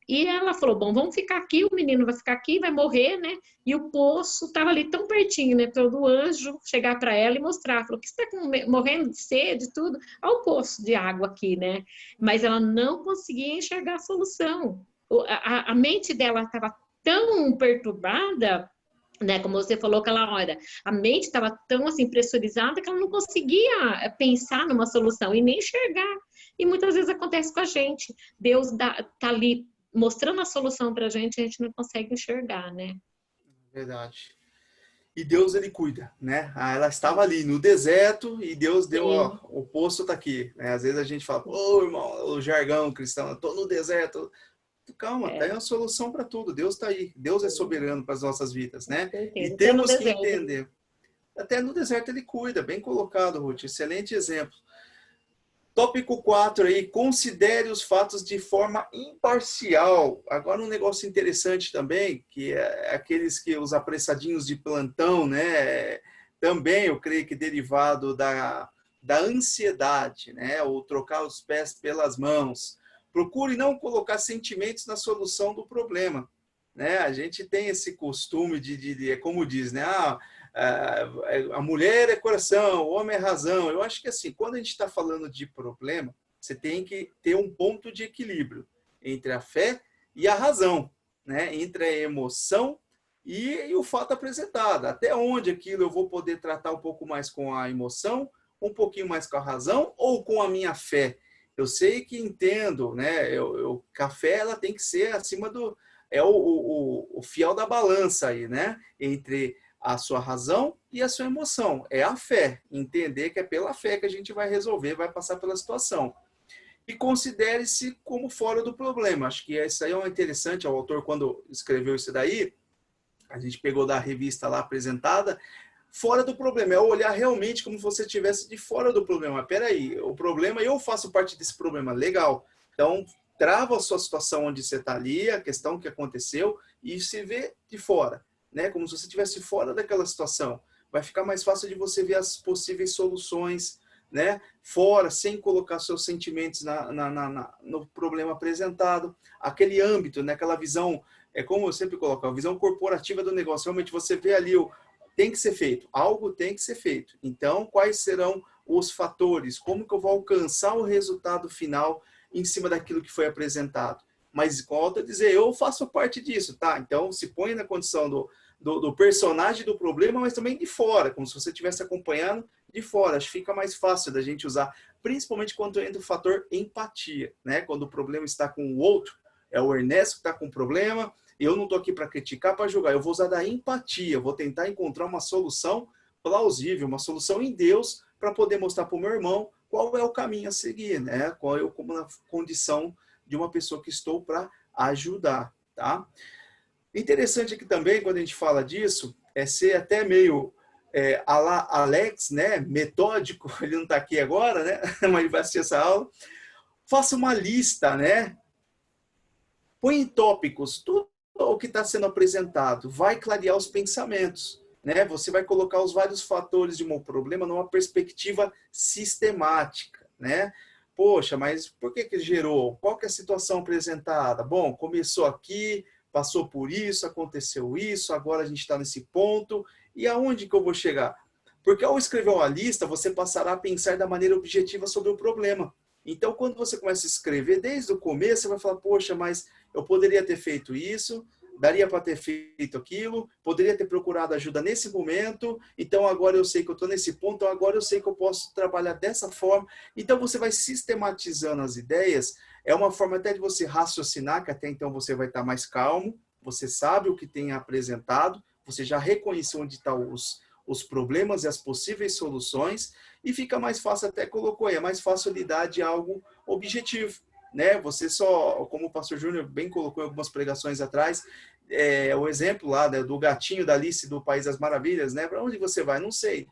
Speaker 3: e ela falou, bom, vamos ficar aqui, o menino vai ficar aqui, vai morrer, né? E o poço estava ali tão pertinho, né? Para o anjo chegar para ela e mostrar. Falou, que você está morrendo de sede e tudo? Olha o poço de água aqui, né? Mas ela não conseguia enxergar a solução. A mente dela estava tão perturbada, né? Como você falou aquela hora, a mente estava tão assim pressurizada que ela não conseguia pensar numa solução e nem enxergar. E muitas vezes acontece com a gente. Deus tá ali mostrando a solução para a gente não consegue enxergar, né?
Speaker 1: Verdade. E Deus, ele cuida, né? Ela estava ali no deserto e Deus deu, ó,
Speaker 3: Sim.
Speaker 1: o poço tá aqui, né? Às vezes a gente fala, pô, irmão, o jargão cristão, eu tô no deserto. Calma, tá aí
Speaker 3: É,
Speaker 1: uma solução para tudo. Deus tá aí. Deus é
Speaker 3: sim,
Speaker 1: soberano para as nossas vidas,
Speaker 3: com
Speaker 1: né? E
Speaker 3: certeza. Até no
Speaker 1: temos que
Speaker 3: deserto.
Speaker 1: entender. Até no deserto ele cuida, bem colocado, Ruth. Excelente exemplo. Tópico 4 aí, considere os fatos de forma imparcial. Agora um negócio interessante também, que é aqueles que os apressadinhos de plantão, né? Também eu creio que derivado da ansiedade, né? Ou trocar os pés pelas mãos. Procure não colocar sentimentos na solução do problema, né? A gente tem esse costume como diz, né? A mulher é coração, o homem é razão. Eu acho que assim, quando a gente está falando de problema, você tem que ter um ponto de equilíbrio entre a fé e a razão, né? Entre a emoção e o fato apresentado. Até onde aquilo eu vou poder tratar um pouco mais com a emoção, um pouquinho mais com a razão ou com a minha fé. Eu sei que entendo, né? Que a fé ela tem que ser acima do o fiel da balança aí, né? Entre a sua razão e a sua emoção. É a fé. Entender que é pela fé que a gente vai resolver, vai passar pela situação. E considere-se como fora do problema. Acho que isso aí é interessante. O autor, quando escreveu isso daí, a gente pegou da revista lá apresentada, fora do problema. É olhar realmente como se você estivesse de fora do problema. Peraí, o problema, eu faço parte desse problema. Legal. Então, trava a sua situação onde você está ali, a questão que aconteceu, e se vê de fora, né? Como se você estivesse fora daquela situação. Vai ficar mais fácil de você ver as possíveis soluções, né? Fora, sem colocar seus sentimentos no problema apresentado. Aquele âmbito, né? Aquela visão, é como eu sempre coloco, a visão corporativa do negócio. Realmente você vê ali tem que ser feito, algo tem que ser feito. Então, quais serão os fatores? Como que eu vou alcançar o resultado final em cima daquilo que foi apresentado? Mas, volto a dizer, eu faço parte disso, tá? Então, se põe na condição do personagem do problema, mas também de fora, como se você estivesse acompanhando de fora. Acho que fica mais fácil da gente usar, principalmente quando entra o fator empatia, né? Quando o problema está com o outro, é o Ernesto que está com o problema, eu não estou aqui para criticar, para julgar, eu vou usar da empatia, eu vou tentar encontrar uma solução plausível, uma solução em Deus, para poder mostrar para o meu irmão qual é o caminho a seguir, né? Qual é como na condição de uma pessoa que estou para ajudar, tá? Interessante aqui também, quando a gente fala disso, é ser até meio Alex, né? Metódico, ele não está aqui agora, né? Mas ele vai assistir essa aula. Faça uma lista, né? Põe em tópicos tudo o que está sendo apresentado, vai clarear os pensamentos, né? Você vai colocar os vários fatores de um problema numa perspectiva sistemática, né? Poxa, mas por que gerou? Qual que é a situação apresentada? Bom, começou aqui, passou por isso, aconteceu isso, agora a gente está nesse ponto, e aonde que eu vou chegar? Porque ao escrever uma lista, você passará a pensar da maneira objetiva sobre o problema. Então, quando você começa a escrever, desde o começo, você vai falar, poxa, mas eu poderia ter feito isso, daria para ter feito aquilo, poderia ter procurado ajuda nesse momento, então agora eu sei que eu estou nesse ponto, então agora eu sei que eu posso trabalhar dessa forma. Então, você vai sistematizando as ideias, é uma forma até de você raciocinar, que até então você vai estar mais calmo, você sabe o que tem apresentado, você já reconheceu onde estão os problemas e as possíveis soluções, e fica mais fácil, até colocou aí, é mais fácil lidar de algo objetivo, né? Você só, como o pastor Júnior bem colocou em algumas pregações atrás, o exemplo lá, né, do gatinho da Alice do País das Maravilhas, né? Para onde você vai? Não sei.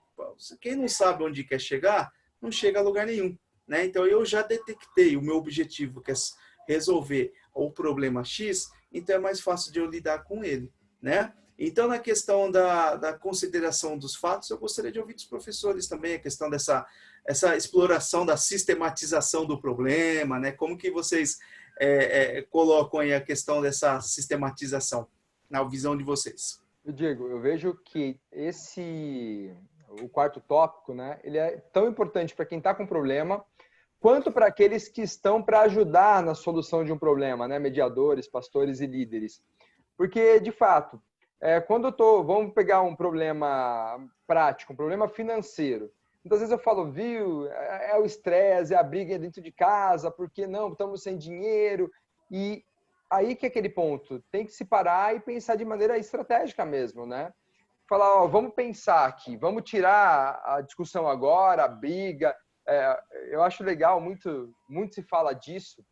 Speaker 1: Quem não sabe onde quer chegar, não chega a lugar nenhum, né? Então eu já detectei o meu objetivo, que é resolver o problema X, então é mais fácil de eu lidar com ele, né? Então, na questão da consideração dos fatos, eu gostaria de ouvir dos professores também a questão essa exploração da sistematização do problema, né? Como que vocês colocam aí a questão dessa sistematização na visão de vocês?
Speaker 2: Diego, eu vejo que o quarto tópico, né? Ele é tão importante para quem está com problema, quanto para aqueles que estão para ajudar na solução de um problema, né? Mediadores, pastores e líderes. Porque, de fato, quando vamos pegar um problema prático, um problema financeiro, Muitas vezes eu falo, viu, é o estresse, é a briga dentro de casa, porque não, estamos sem dinheiro. E aí que é aquele ponto, tem que se parar e pensar de maneira estratégica mesmo, né? Falar, ó, vamos pensar aqui, vamos tirar a discussão agora, a briga. Eu acho legal, muito se fala disso,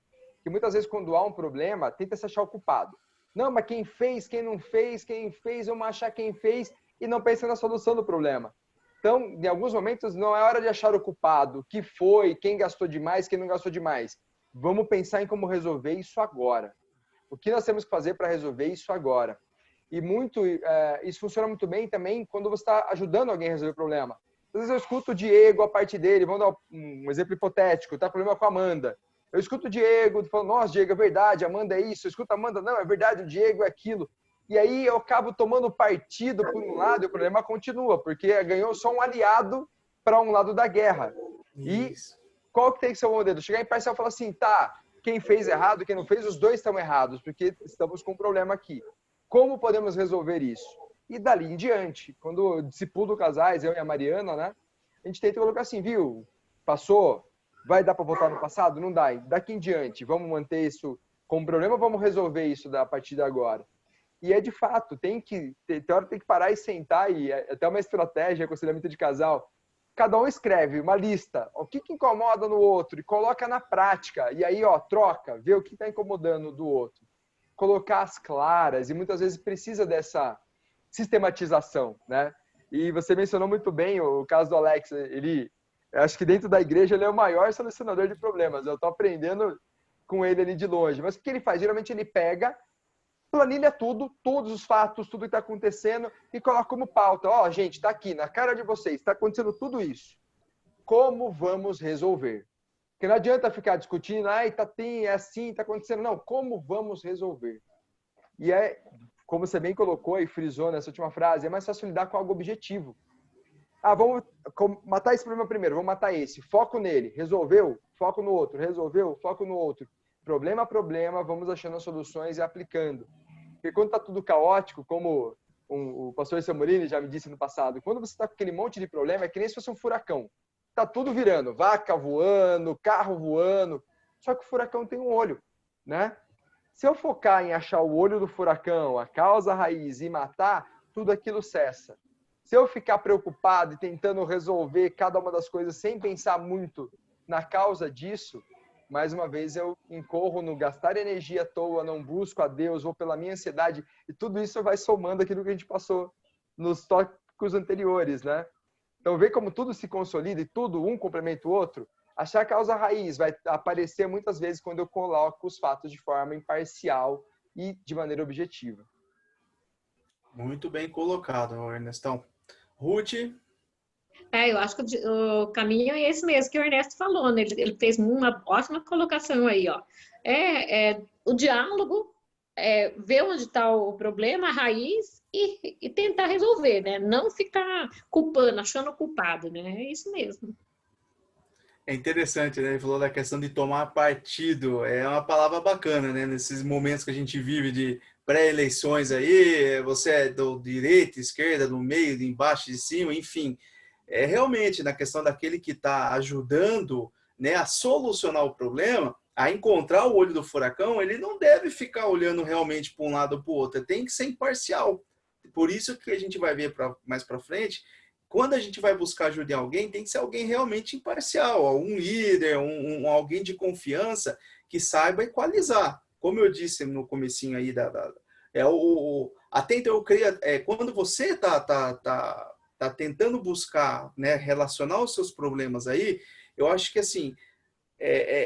Speaker 2: que muitas vezes quando há um problema, tenta se achar o culpado. Não, mas quem fez, quem fez, vamos achar quem fez e não pensa na solução do problema. Então, em alguns momentos, não é hora de achar o culpado, que foi, quem gastou demais, quem não gastou demais. Vamos pensar em como resolver isso agora. O que nós temos que fazer para resolver isso agora? E isso funciona muito bem também quando você está ajudando alguém a resolver o problema. Às vezes eu escuto o Diego, a parte dele, vamos dar um exemplo hipotético, tá problema com a Amanda. Eu escuto o Diego, falando, nossa, Diego, é verdade, a Amanda é isso. Eu escuto a Amanda, não, é verdade, o Diego é aquilo. E aí eu acabo tomando partido por um lado e o problema continua, porque ganhou só um aliado para um lado da guerra. Isso. E qual que tem que ser o modelo? Chegar em parcial e falar assim, tá, quem fez errado, quem não fez, os dois estão errados, porque estamos com um problema aqui. Como podemos resolver isso? E dali em diante, quando eu discipulo casais, eu e a Mariana, né, a gente tenta colocar assim, viu, passou, vai dar para voltar no passado? Não dá. Daqui em diante, vamos manter isso como problema ou vamos resolver isso a partir de agora? E é de fato, tem hora tem que parar e sentar, e é até uma estratégia, aconselhamento de casal. Cada um escreve uma lista, o que incomoda no outro, e coloca na prática. E aí, ó, troca, vê o que está incomodando do outro. Colocar as claras, e muitas vezes precisa dessa sistematização, né? E você mencionou muito bem o caso do Alex, acho que dentro da igreja ele é o maior solucionador de problemas. Eu estou aprendendo com ele ali de longe. Mas o que ele faz? Geralmente ele pega, planilha tudo, todos os fatos, tudo que está acontecendo e coloca como pauta. Ó, gente, está aqui, na cara de vocês, está acontecendo tudo isso. Como vamos resolver? Porque não adianta ficar discutindo, é assim, está acontecendo. Não, como vamos resolver? E como você bem colocou e frisou nessa última frase, é mais fácil lidar com algo objetivo. Vamos matar esse problema primeiro, vamos matar esse. Foco nele, resolveu? Foco no outro, resolveu? Foco no outro. Problema a problema, vamos achando as soluções e aplicando. Porque quando está tudo caótico, como o pastor Samurini já me disse no passado, quando você está com aquele monte de problema, é que nem se fosse um furacão. Está tudo virando, vaca voando, carro voando, só que o furacão tem um olho, né? Se eu focar em achar o olho do furacão, a causa raiz e matar, tudo aquilo cessa. Se eu ficar preocupado e tentando resolver cada uma das coisas sem pensar muito na causa disso, mais uma vez eu incorro no gastar energia à toa, não busco a Deus, vou pela minha ansiedade, e tudo isso vai somando aquilo que a gente passou nos tópicos anteriores, né? Então, vê como tudo se consolida e tudo, um complementa o outro. Achar a causa raiz vai aparecer muitas vezes quando eu coloco os fatos de forma imparcial e de maneira objetiva.
Speaker 1: Muito bem colocado, Ernestão. Ruth?
Speaker 3: Eu acho que o caminho é esse mesmo que o Ernesto falou, né? Ele fez uma ótima colocação aí, ó. O diálogo, ver onde está o problema, a raiz e tentar resolver, né? Não ficar culpando, achando culpado, né? É isso mesmo.
Speaker 1: É interessante, né? Ele falou da questão de tomar partido. É uma palavra bacana, né? Nesses momentos que a gente vive de pré-eleições aí, você é do direita, esquerda, do meio, de embaixo, de cima, enfim. É realmente na questão daquele que está ajudando, né, a solucionar o problema, a encontrar o olho do furacão, ele não deve ficar olhando realmente para um lado ou para o outro, tem que ser imparcial. Por isso que a gente vai ver mais para frente, quando a gente vai buscar ajuda em alguém, tem que ser alguém realmente imparcial, um líder, alguém de confiança que saiba equalizar. Como eu disse no comecinho aí, atento, eu creio, quando você tá tentando buscar, né, relacionar os seus problemas aí, eu acho que assim,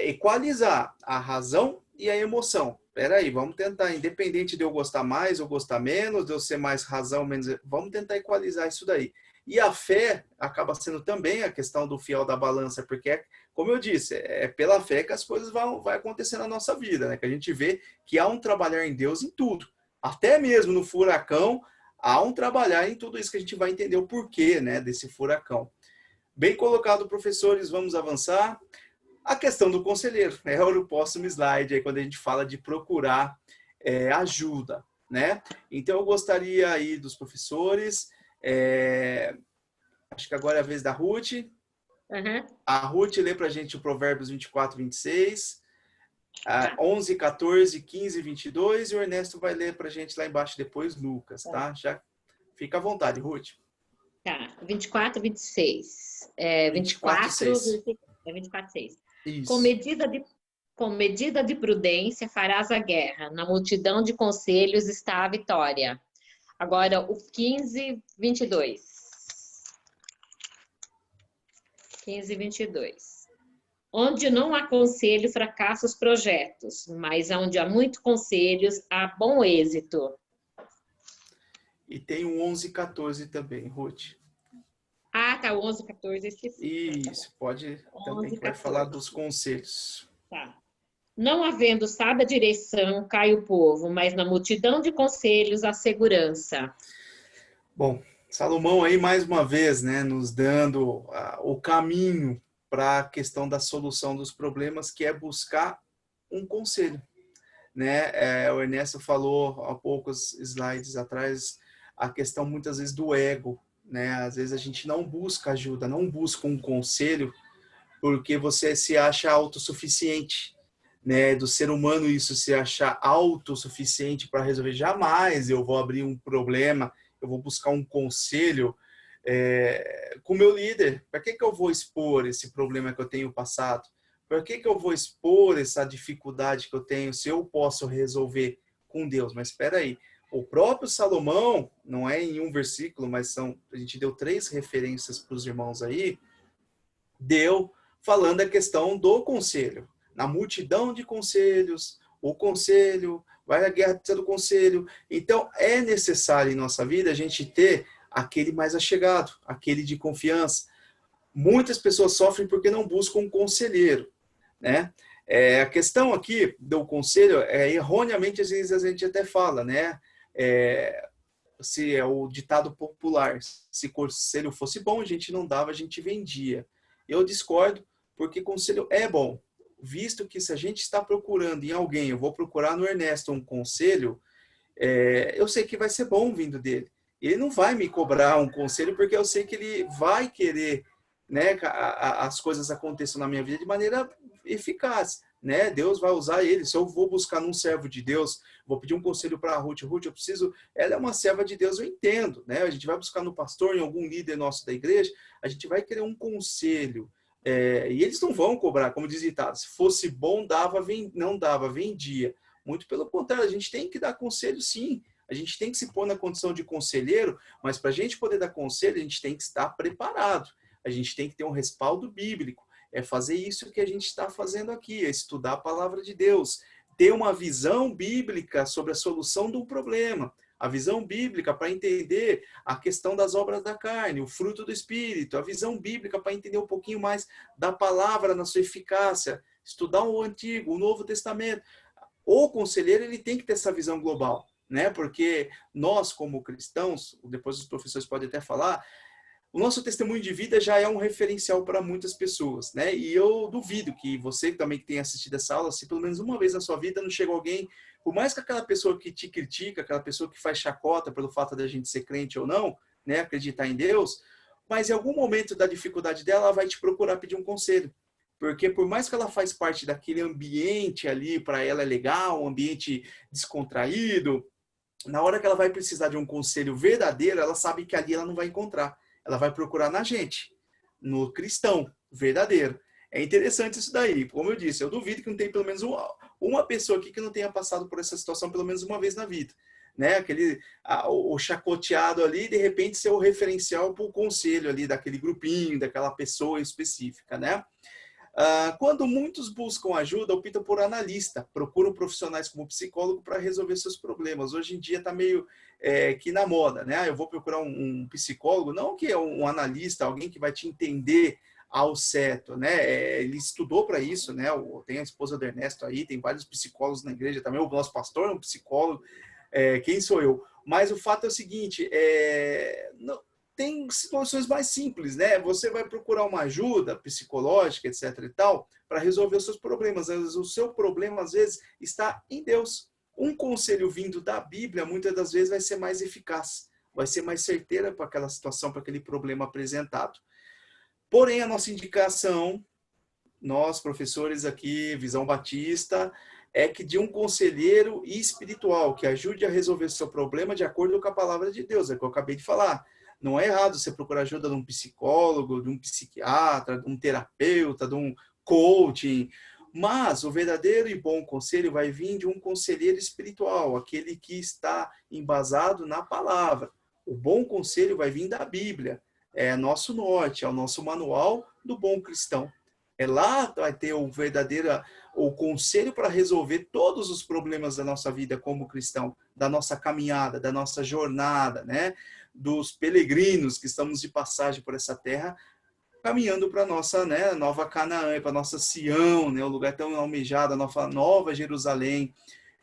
Speaker 1: equalizar a razão e a emoção. Peraí, vamos tentar, independente de eu gostar mais ou gostar menos, de eu ser mais razão, menos, vamos tentar equalizar isso daí. E a fé acaba sendo também a questão do fiel da balança, porque, como eu disse, é pela fé que as coisas vão acontecer na nossa vida, né? Que a gente vê que há um trabalhar em Deus em tudo. Até mesmo no furacão, há um trabalhar em tudo isso que a gente vai entender o porquê, né, desse furacão. Bem colocado, professores, vamos avançar. A questão do conselheiro, é o próximo slide, aí, quando a gente fala de procurar ajuda, né? Então, eu gostaria aí dos professores, acho que agora é a vez da Ruth.
Speaker 3: Aham.
Speaker 1: A Ruth lê para a gente o Provérbios 24, 26,
Speaker 3: Tá,
Speaker 1: 11, 14, 15, 22, e o Ernesto vai ler para a gente lá embaixo depois Lucas,
Speaker 3: tá.
Speaker 1: tá? Já fica à vontade, Ruth.
Speaker 3: Tá, 24, 26.
Speaker 1: 24,
Speaker 3: 24,
Speaker 1: 6.
Speaker 3: 24, 6. Com
Speaker 1: Isso.
Speaker 3: medida de, com medida de prudência farás a guerra, na multidão de conselhos está a vitória. Agora, o 15, 22. 15, 22. Onde não há conselho, fracassam os projetos, mas onde há muito conselhos, há bom êxito.
Speaker 1: E tem o 11, 14 também, Ruth.
Speaker 3: Ah, tá, 11, 14, esqueci. Tá bom.
Speaker 1: Isso, pode também,
Speaker 3: 11,
Speaker 1: que vai falar
Speaker 3: 14.
Speaker 1: dos conselhos.
Speaker 3: Tá. Não havendo sábia direção, cai o povo, mas na multidão de conselhos há segurança.
Speaker 1: Bom, Salomão aí mais uma vez, né, nos dando o caminho para a questão da solução dos problemas, que é buscar um conselho, né? O Ernesto falou há poucos slides atrás a questão muitas vezes do ego, né? Às vezes a gente não busca ajuda, não busca um conselho porque você se acha autossuficiente, né? Do ser humano isso, se achar autossuficiente para resolver. Jamais eu vou abrir um problema, eu vou buscar um conselho com o meu líder. Para que eu vou expor esse problema que eu tenho passado? Para que eu vou expor essa dificuldade que eu tenho se eu posso resolver com Deus? Mas espera aí, o próprio Salomão, não é em um versículo, mas a gente deu 3 referências para os irmãos aí, deu falando a questão do conselho. Na multidão de conselhos, o conselho, vai à guerra do conselho. Então, é necessário em nossa vida a gente ter aquele mais achegado, aquele de confiança. Muitas pessoas sofrem porque não buscam um conselheiro, né? A questão aqui do conselho, erroneamente, às vezes a gente até fala, né? Se é o ditado popular, se conselho fosse bom, a gente não dava, a gente vendia. Eu discordo, porque conselho é bom, visto que se a gente está procurando em alguém, eu vou procurar no Ernesto um conselho, eu sei que vai ser bom vindo dele. Ele não vai me cobrar um conselho, porque eu sei que ele vai querer, né, as coisas aconteçam na minha vida de maneira eficaz, né? Deus vai usar ele. Se eu vou buscar num servo de Deus, vou pedir um conselho para a Ruth. Ruth, eu preciso. Ela é uma serva de Deus, eu entendo, né? A gente vai buscar no pastor, em algum líder nosso da igreja, a gente vai querer um conselho. E eles não vão cobrar, como diz o ditado, se fosse bom, não dava, vendia. Muito pelo contrário, a gente tem que dar conselho, sim. A gente tem que se pôr na condição de conselheiro, mas para a gente poder dar conselho, a gente tem que estar preparado. A gente tem que ter um respaldo bíblico. É fazer isso que a gente está fazendo aqui, é estudar a palavra de Deus, ter uma visão bíblica sobre a solução do problema, a visão bíblica para entender a questão das obras da carne, o fruto do Espírito, a visão bíblica para entender um pouquinho mais da palavra na sua eficácia, estudar o Antigo, o Novo Testamento. O conselheiro ele tem que ter essa visão global, né? Porque nós, como cristãos, depois os professores podem até falar, o nosso testemunho de vida já é um referencial para muitas pessoas, né? E eu duvido que você também que tenha assistido essa aula, se pelo menos uma vez na sua vida não chegou alguém, por mais que aquela pessoa que te critica, aquela pessoa que faz chacota pelo fato da gente ser crente ou não, né, acreditar em Deus, mas em algum momento da dificuldade dela, ela vai te procurar pedir um conselho. Porque por mais que ela faz parte daquele ambiente ali, para ela é legal, um ambiente descontraído, na hora que ela vai precisar de um conselho verdadeiro, ela sabe que ali ela não vai encontrar. Ela vai procurar na gente, no cristão verdadeiro. É interessante isso daí. Como eu disse, eu duvido que não tenha pelo menos uma pessoa aqui que não tenha passado por essa situação pelo menos uma vez na vida. Né? O chacoteado ali, de repente, ser o referencial para o conselho ali daquele grupinho, daquela pessoa específica, né? Quando muitos buscam ajuda, optam por analista, procuram profissionais como psicólogo para resolver seus problemas. Hoje em dia está meio que na moda, né? Eu vou procurar um psicólogo, não que é um analista, alguém que vai te entender ao certo, né? Ele estudou para isso, né? Tem a esposa do Ernesto aí, tem vários psicólogos na igreja também, o nosso pastor é um psicólogo, quem sou eu? Mas o fato é o seguinte, não, tem situações mais simples, né? Você vai procurar uma ajuda psicológica, etc e tal, para resolver os seus problemas. O seu problema, às vezes, está em Deus. Um conselho vindo da Bíblia, muitas das vezes, vai ser mais eficaz, vai ser mais certeira para aquela situação, para aquele problema apresentado. Porém, a nossa indicação, nós, professores aqui, Visão Batista, é que de um conselheiro espiritual que ajude a resolver o seu problema de acordo com a palavra de Deus, é o que eu acabei de falar. Não é errado você procurar ajuda de um psicólogo, de um psiquiatra, de um terapeuta, de um coaching, mas o verdadeiro e bom conselho vai vir de um conselheiro espiritual, aquele que está embasado na palavra. O bom conselho vai vir da Bíblia, é nosso norte, é o nosso manual do bom cristão. É lá que vai ter o conselho para resolver todos os problemas da nossa vida como cristão, da nossa caminhada, da nossa jornada, né? Dos peregrinos que estamos de passagem por essa terra, caminhando para a nossa, né, nova Canaã, para a nossa Sião, né, o lugar tão almejado, a nossa nova Jerusalém,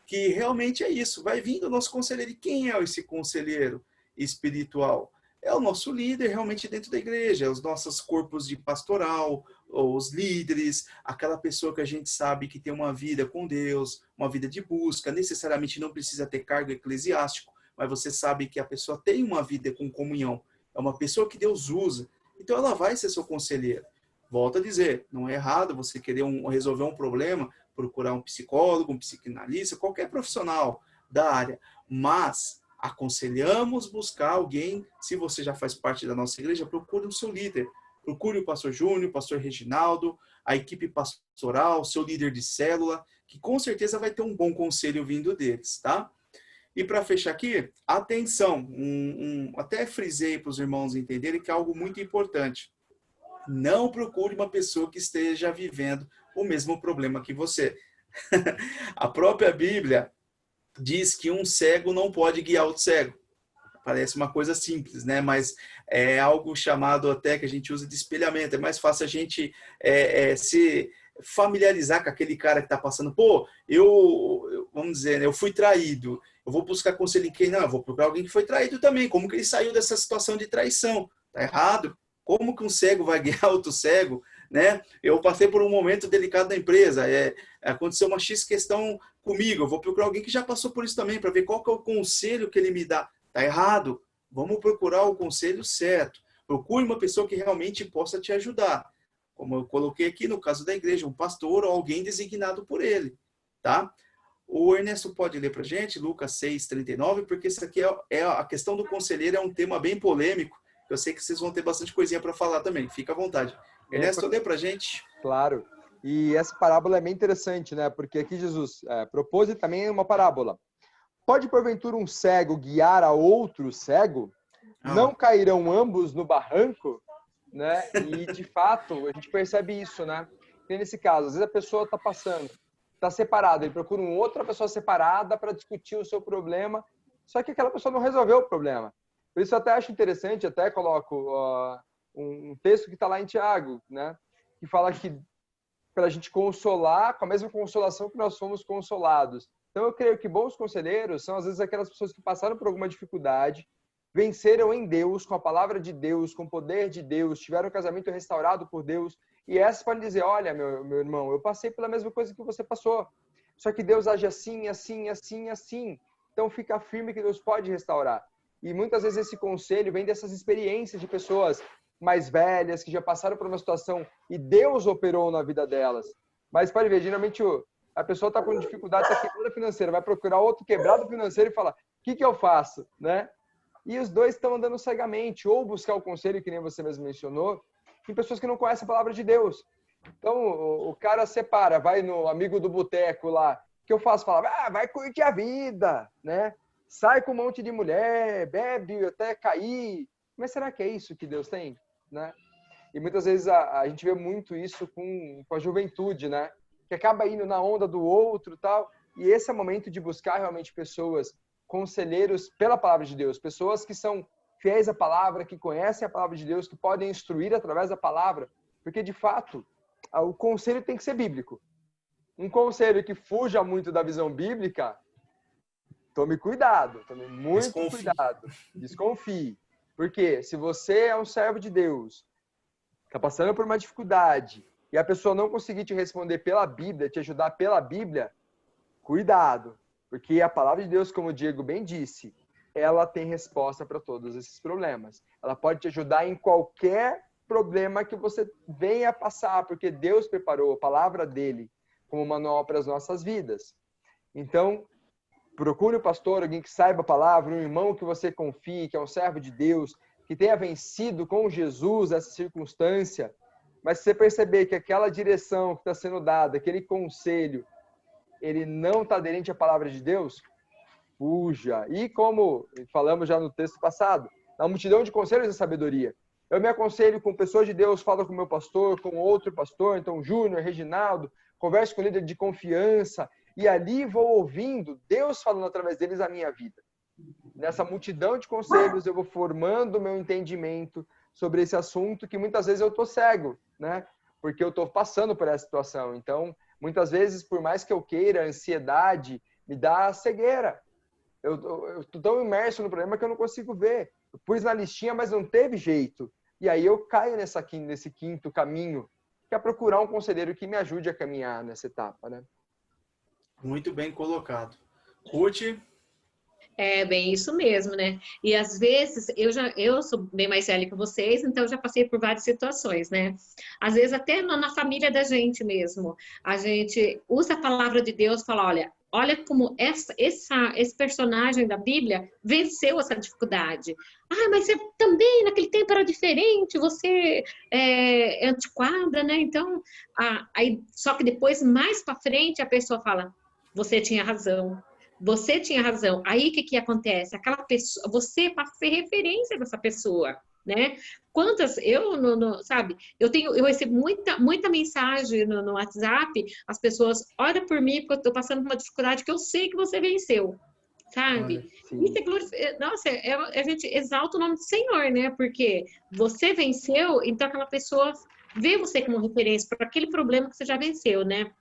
Speaker 1: que realmente é isso, vai vindo o nosso conselheiro. E quem é esse conselheiro espiritual? É o nosso líder realmente dentro da igreja, os nossos corpos de pastoral, os líderes, aquela pessoa que a gente sabe que tem uma vida com Deus, uma vida de busca, necessariamente não precisa ter cargo eclesiástico, mas você sabe que a pessoa tem uma vida com comunhão, é uma pessoa que Deus usa, então ela vai ser seu conselheiro. Volto a dizer, não é errado você querer resolver um problema, procurar um psicólogo, um psicanalista, qualquer profissional da área, mas aconselhamos buscar alguém, se você já faz parte da nossa igreja, procure o seu líder, procure o pastor Júnior, o pastor Reginaldo, a equipe pastoral, seu líder de célula, que com certeza vai ter um bom conselho vindo deles, tá? E para fechar aqui, atenção, até frisei para os irmãos entenderem que é algo muito importante. Não procure uma pessoa que esteja vivendo o mesmo problema que você. A própria Bíblia diz que um cego não pode guiar outro cego. Parece uma coisa simples, né? Mas é algo chamado até que a gente usa de espelhamento. É mais fácil a gente se familiarizar com aquele cara que está passando. Pô, vamos dizer, né, eu fui traído. Eu vou buscar conselho em quem? Não, eu vou procurar alguém que foi traído também. Como que ele saiu dessa situação de traição? Tá errado? Como que um cego vai guiar outro cego? Né? Eu passei por um momento delicado da empresa. Aconteceu uma X questão comigo. Eu vou procurar alguém que já passou por isso também, para ver qual que é o conselho que ele me dá. Tá errado? Vamos procurar o conselho certo. Procure uma pessoa que realmente possa te ajudar. Como eu coloquei aqui no caso da igreja, um pastor ou alguém designado por ele. Tá? O Ernesto pode ler para a gente, Lucas 6:39, porque isso aqui a questão do conselheiro é um tema bem polêmico. Eu sei que vocês vão ter bastante coisinha para falar também. Fica à vontade. Ernesto, lê para a gente.
Speaker 2: Claro. E essa parábola é bem interessante, né? Porque aqui Jesus propôs também uma parábola. Pode, porventura, um cego guiar a outro cego? Não cairão ambos no barranco? Né? E, de fato, a gente percebe isso, né? E nesse caso, às vezes a pessoa está passando, está separada, ele procura uma outra pessoa separada para discutir o seu problema, só que aquela pessoa não resolveu o problema. Por isso eu até acho interessante, até coloco um texto que está lá em Tiago, né? Que fala que para a gente consolar com a mesma consolação que nós fomos consolados. Então eu creio que bons conselheiros são às vezes aquelas pessoas que passaram por alguma dificuldade, venceram em Deus, com a palavra de Deus, com o poder de Deus, tiveram um casamento restaurado por Deus, e essas podem dizer, olha, meu irmão, eu passei pela mesma coisa que você passou, só que Deus age assim, assim, assim, assim. Então fica firme que Deus pode restaurar. E muitas vezes esse conselho vem dessas experiências de pessoas mais velhas, que já passaram por uma situação e Deus operou na vida delas. Mas pode ver, geralmente a pessoa está com dificuldade, está quebrada financeira, vai procurar outro quebrado financeiro e falar, o que eu faço? Né? E os dois estão andando cegamente, ou buscar o conselho, que nem você mesmo mencionou, em pessoas que não conhecem a palavra de Deus. Então, o cara separa, vai no amigo do boteco lá, o que eu faço? Fala, vai curtir a vida, né? Sai com um monte de mulher, bebe até cair. Mas será que é isso que Deus tem? Né? E muitas vezes a gente vê muito isso com a juventude, né? Que acaba indo na onda do outro e tal. E esse é o momento de buscar realmente pessoas, conselheiros pela palavra de Deus, pessoas que são fiéis à palavra, que conhecem a palavra de Deus, que podem instruir através da palavra, porque de fato o conselho tem que ser bíblico. Um conselho que fuja muito da visão bíblica, tome cuidado, tome muito cuidado, desconfie. Porque se você é um servo de Deus, está passando por uma dificuldade, e a pessoa não conseguir te responder pela Bíblia, te ajudar pela Bíblia, cuidado. Porque a palavra de Deus, como o Diego bem disse, ela tem resposta para todos esses problemas. Ela pode te ajudar em qualquer problema que você venha passar, porque Deus preparou a palavra dele como manual para as nossas vidas. Então, procure o pastor, alguém que saiba a palavra, um irmão que você confie, que é um servo de Deus, que tenha vencido com Jesus essa circunstância. Mas se você perceber que aquela direção que está sendo dada, aquele conselho, ele não está aderente à palavra de Deus, fuja. E como falamos já no texto passado, na multidão de conselhos da sabedoria. Eu me aconselho com pessoas de Deus, falo com meu pastor, com outro pastor, então Júnior, Reginaldo, converso com líder de confiança, e ali vou ouvindo Deus falando através deles a minha vida. Nessa multidão de conselhos, eu vou formando o meu entendimento sobre esse assunto, que muitas vezes eu estou cego, né? Porque eu estou passando por essa situação. Então, muitas vezes, por mais que eu queira, a ansiedade me dá cegueira. Eu estou tão imerso no problema que eu não consigo ver. Eu pus na listinha, mas não teve jeito. E aí eu caio nesse quinto caminho, que é procurar um conselheiro que me ajude a caminhar nessa etapa, né?
Speaker 1: Muito bem colocado. Ruth?
Speaker 3: É bem isso mesmo, né? E às vezes eu sou bem mais velha que vocês, então eu já passei por várias situações, né? Às vezes até na família da gente mesmo, a gente usa a palavra de Deus e fala, olha como esse personagem da Bíblia venceu essa dificuldade. Ah, mas você também naquele tempo era diferente, você é antiquada, né? Então, aí, só que depois, mais para frente, a pessoa fala, você tinha razão. Você tinha razão. Aí o que acontece? Aquela pessoa, você passa a ser referência dessa pessoa, né? Quantas sabe? Eu recebo muita mensagem no WhatsApp, as pessoas olham por mim porque eu estou passando por uma dificuldade que eu sei que você venceu, sabe? Isso nossa, a gente exalta o nome do Senhor, né? Porque você venceu, então aquela pessoa vê você como referência para aquele problema que você já venceu, né?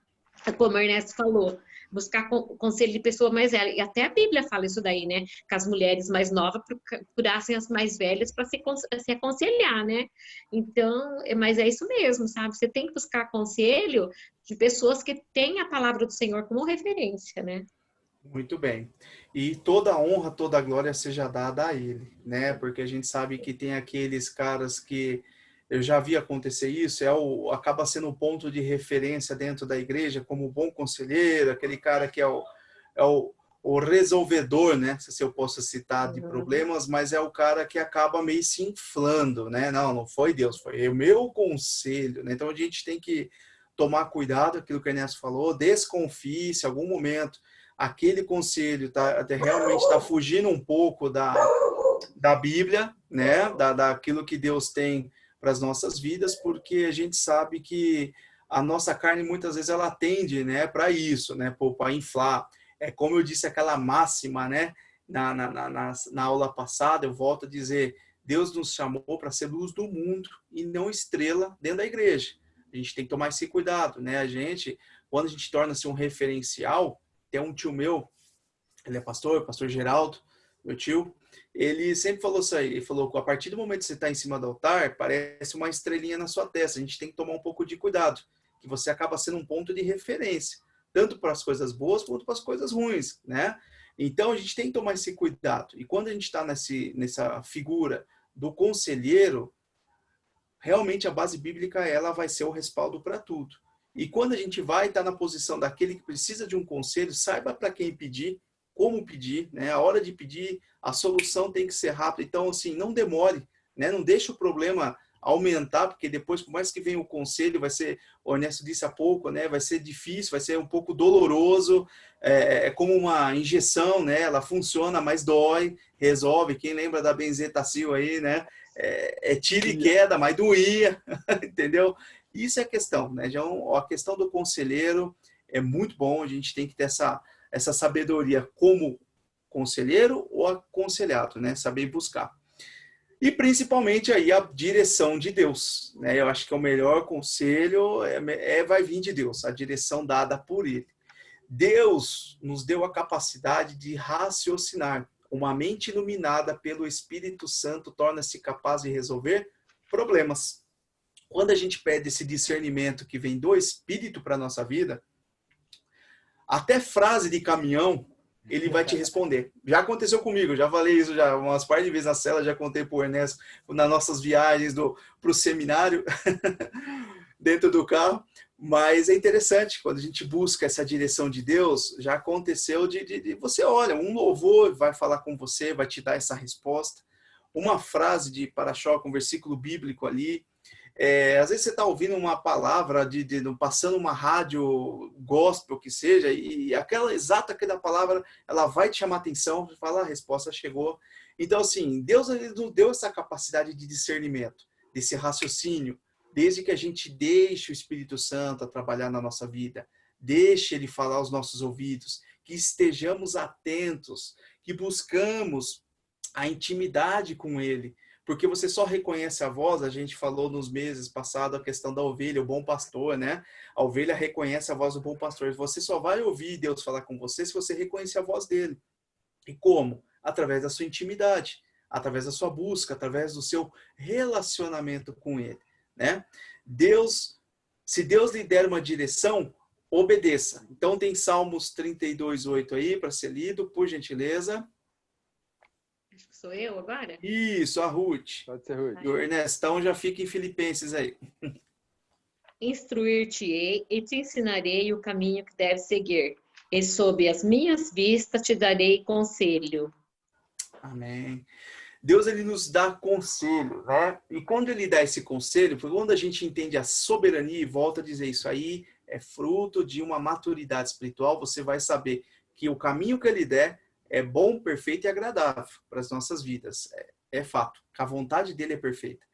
Speaker 3: Como o Ernesto falou, buscar conselho de pessoa mais velha. E até a Bíblia fala isso daí, né? Que as mulheres mais novas procurassem as mais velhas para se aconselhar, né? Então, mas é isso mesmo, sabe? Você tem que buscar conselho de pessoas que têm a palavra do Senhor como referência, né?
Speaker 1: Muito bem. E toda a honra, toda a glória seja dada a Ele, né? Porque a gente sabe que tem aqueles caras que eu já vi acontecer isso, acaba sendo o ponto de referência dentro da igreja, como bom conselheiro, aquele cara que é o resolvedor, né? Se eu posso citar de problemas, mas é o cara que acaba meio se inflando, né? Não foi Deus, foi o meu conselho, né? Então a gente tem que tomar cuidado, aquilo que o Ernesto falou, desconfie se em algum momento aquele conselho realmente está fugindo um pouco da Bíblia, né? Daquilo que Deus tem para as nossas vidas, porque a gente sabe que a nossa carne muitas vezes ela tende, né, para isso, né, para inflar. É como eu disse aquela máxima, né, na aula passada, eu volto a dizer, Deus nos chamou para ser luz do mundo e não estrela dentro da igreja. A gente tem que tomar esse cuidado, né? Quando a gente torna-se um referencial, tem um tio meu, ele é pastor Geraldo, meu tio, ele sempre falou isso aí, ele falou que a partir do momento que você está em cima do altar, parece uma estrelinha na sua testa, a gente tem que tomar um pouco de cuidado, que você acaba sendo um ponto de referência, tanto para as coisas boas quanto para as coisas ruins, né? Então a gente tem que tomar esse cuidado, e quando a gente está nessa figura do conselheiro, realmente a base bíblica ela vai ser o respaldo para tudo. E quando a gente vai estar na posição daquele que precisa de um conselho, saiba para quem pedir, como pedir, né? A hora de pedir, a solução tem que ser rápida. Então, assim, não demore, né? Não deixe o problema aumentar, porque depois, por mais que venha o conselho, vai ser, o Ernesto disse há pouco, né? Vai ser difícil, vai ser um pouco doloroso, é como uma injeção, né? Ela funciona, mas dói, resolve. Quem lembra da Benzetacil aí, né? É tiro e queda, mas doía, entendeu? Isso é a questão, né? Então, a questão do conselheiro é muito bom, a gente tem que ter essa sabedoria como conselheiro ou aconselhado, né? Saber buscar. E principalmente aí a direção de Deus, né? Eu acho que o melhor conselho vai vir de Deus, a direção dada por Ele. Deus nos deu a capacidade de raciocinar. Uma mente iluminada pelo Espírito Santo torna-se capaz de resolver problemas. Quando a gente pede esse discernimento que vem do Espírito para a nossa vida, até frase de caminhão, ele vai te responder. Já aconteceu comigo, já falei isso já umas par de vezes na cela, já contei pro Ernesto nas nossas viagens pro seminário, dentro do carro. Mas é interessante, quando a gente busca essa direção de Deus, já aconteceu de você olha, um louvor vai falar com você, vai te dar essa resposta. Uma frase de para-choque, um versículo bíblico ali. Às vezes você está ouvindo uma palavra, passando uma rádio gospel que seja, e aquela palavra, ela vai te chamar atenção, você fala, a resposta chegou. Então, assim, Deus ele nos deu essa capacidade de discernimento, desse raciocínio, desde que a gente deixe o Espírito Santo a trabalhar na nossa vida, deixe ele falar aos nossos ouvidos, que estejamos atentos, que buscamos a intimidade com ele, porque você só reconhece a voz, a gente falou nos meses passados a questão da ovelha, o bom pastor, né? A ovelha reconhece a voz do bom pastor. Você só vai ouvir Deus falar com você se você reconhecer a voz dele. E como? Através da sua intimidade, através da sua busca, através do seu relacionamento com ele, né? Se Deus lhe der uma direção, obedeça. Então tem Salmos 32:8 aí para ser lido, por gentileza.
Speaker 3: Acho que sou eu agora?
Speaker 1: Isso, a Ruth.
Speaker 2: Pode ser, Ruth.
Speaker 1: E o Ernestão já fica em Filipenses aí.
Speaker 3: Instruir-te-ei e te ensinarei o caminho que deves seguir. E sob as minhas vistas te darei conselho.
Speaker 1: Amém. Deus, ele nos dá conselho, né? E quando ele dá esse conselho, foi quando a gente entende a soberania, e volta a dizer isso aí, é fruto de uma maturidade espiritual, você vai saber que o caminho que ele der é bom, perfeito e agradável para as nossas vidas. É fato, que a vontade dele é perfeita.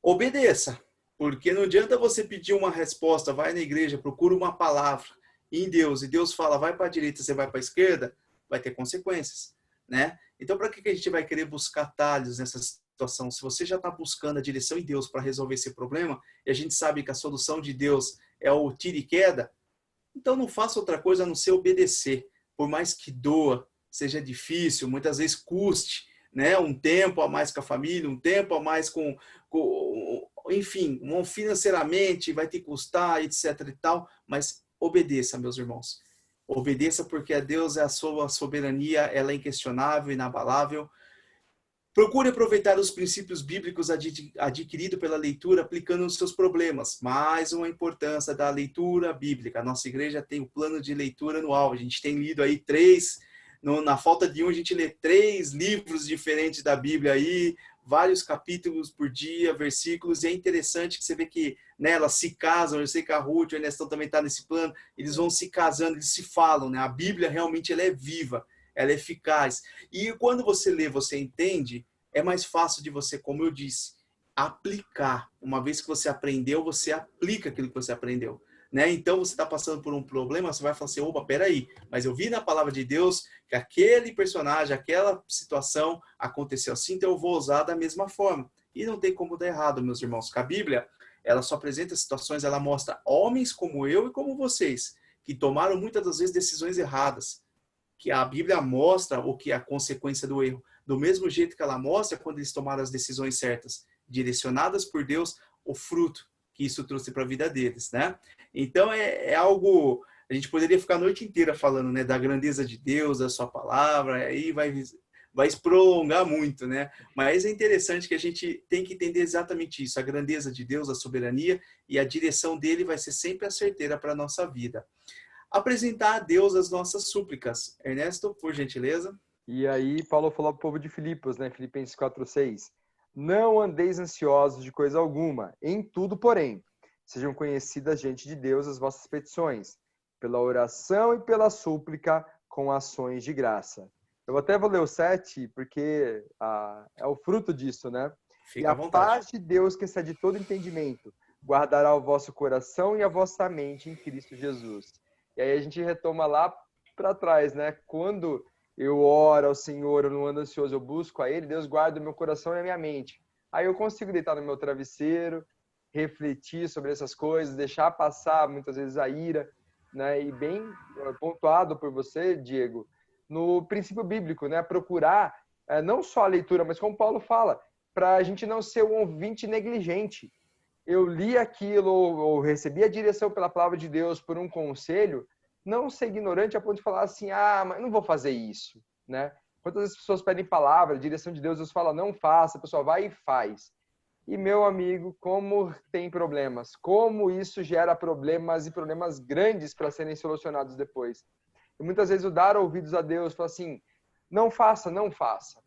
Speaker 1: Obedeça, porque não adianta você pedir uma resposta, vai na igreja, procura uma palavra em Deus, e Deus fala, vai para a direita, você vai para a esquerda, vai ter consequências, né? Então, para que a gente vai querer buscar atalhos nessa situação? Se você já está buscando a direção em Deus para resolver esse problema, e a gente sabe que a solução de Deus é o tiro e queda, então não faça outra coisa a não ser obedecer. Por mais que doa, seja difícil, muitas vezes custe, né? Um tempo a mais com a família, um tempo a mais enfim, financeiramente vai te custar, etc e tal, mas obedeça, meus irmãos. Obedeça porque a Deus, a sua soberania, ela é inquestionável, inabalável. Procure aproveitar os princípios bíblicos adquiridos pela leitura, aplicando nos seus problemas. Mais uma importância da leitura bíblica. A nossa igreja tem o plano de leitura anual. A gente tem lido aí na falta de um, a gente lê 3 livros diferentes da Bíblia aí, vários capítulos por dia, versículos, e é interessante que você vê que, né, elas se casam. Eu sei que a Ruth e o Ernestão também está nesse plano, eles vão se casando, eles se falam, né? A Bíblia realmente ela é viva, ela é eficaz. E quando você lê, você entende, é mais fácil de você, como eu disse, aplicar. Uma vez que você aprendeu, você aplica aquilo que você aprendeu, né? Então, você está passando por um problema, você vai falar assim, opa, peraí, mas eu vi na palavra de Deus que aquele personagem, aquela situação aconteceu assim, então eu vou usar da mesma forma. E não tem como dar errado, meus irmãos. Porque a Bíblia, ela só apresenta situações, ela mostra homens como eu e como vocês, que tomaram muitas das vezes decisões erradas, que a Bíblia mostra o que é a consequência do erro. Do mesmo jeito que ela mostra quando eles tomaram as decisões certas, direcionadas por Deus, o fruto que isso trouxe para a vida deles, né? Então, é algo... A gente poderia ficar a noite inteira falando, né, da grandeza de Deus, da sua palavra, aí vai se prolongar muito, né? Mas é interessante que a gente tem que entender exatamente isso, a grandeza de Deus, a soberania, e a direção dele vai ser sempre a certeira para a nossa vida. Apresentar a Deus as nossas súplicas. Ernesto, por gentileza.
Speaker 2: E aí, Paulo falou para o povo de Filipos, né? Filipenses 4:6. Não andeis ansiosos de coisa alguma, em tudo, porém, sejam conhecidas diante de Deus as vossas petições, pela oração e pela súplica com ações de graça. Eu até vou ler o 7, porque é o fruto disso, né?
Speaker 1: Fica
Speaker 2: e
Speaker 1: à vontade.
Speaker 2: paz de Deus, que excede todo entendimento, guardará o vosso coração e a vossa mente em Cristo Jesus. E aí a gente retoma lá para trás, né? Quando eu oro ao Senhor, eu não ando ansioso, eu busco a Ele, Deus guarda o meu coração e a minha mente. Aí eu consigo deitar no meu travesseiro, refletir sobre essas coisas, deixar passar muitas vezes a ira, né? E bem pontuado por você, Diego, no princípio bíblico, né? Procurar não só a leitura, mas como Paulo fala, para a gente não ser um ouvinte negligente. Eu li aquilo, ou recebi a direção pela palavra de Deus por um conselho, não ser ignorante a ponto de falar assim, mas não vou fazer isso, né? Quantas vezes as pessoas pedem palavra, direção de Deus, Deus fala, não faça, a pessoa vai e faz. E, meu amigo, como tem problemas, como isso gera problemas e problemas grandes para serem solucionados depois. E muitas vezes o dar ouvidos a Deus, fala assim, não faça, não faça.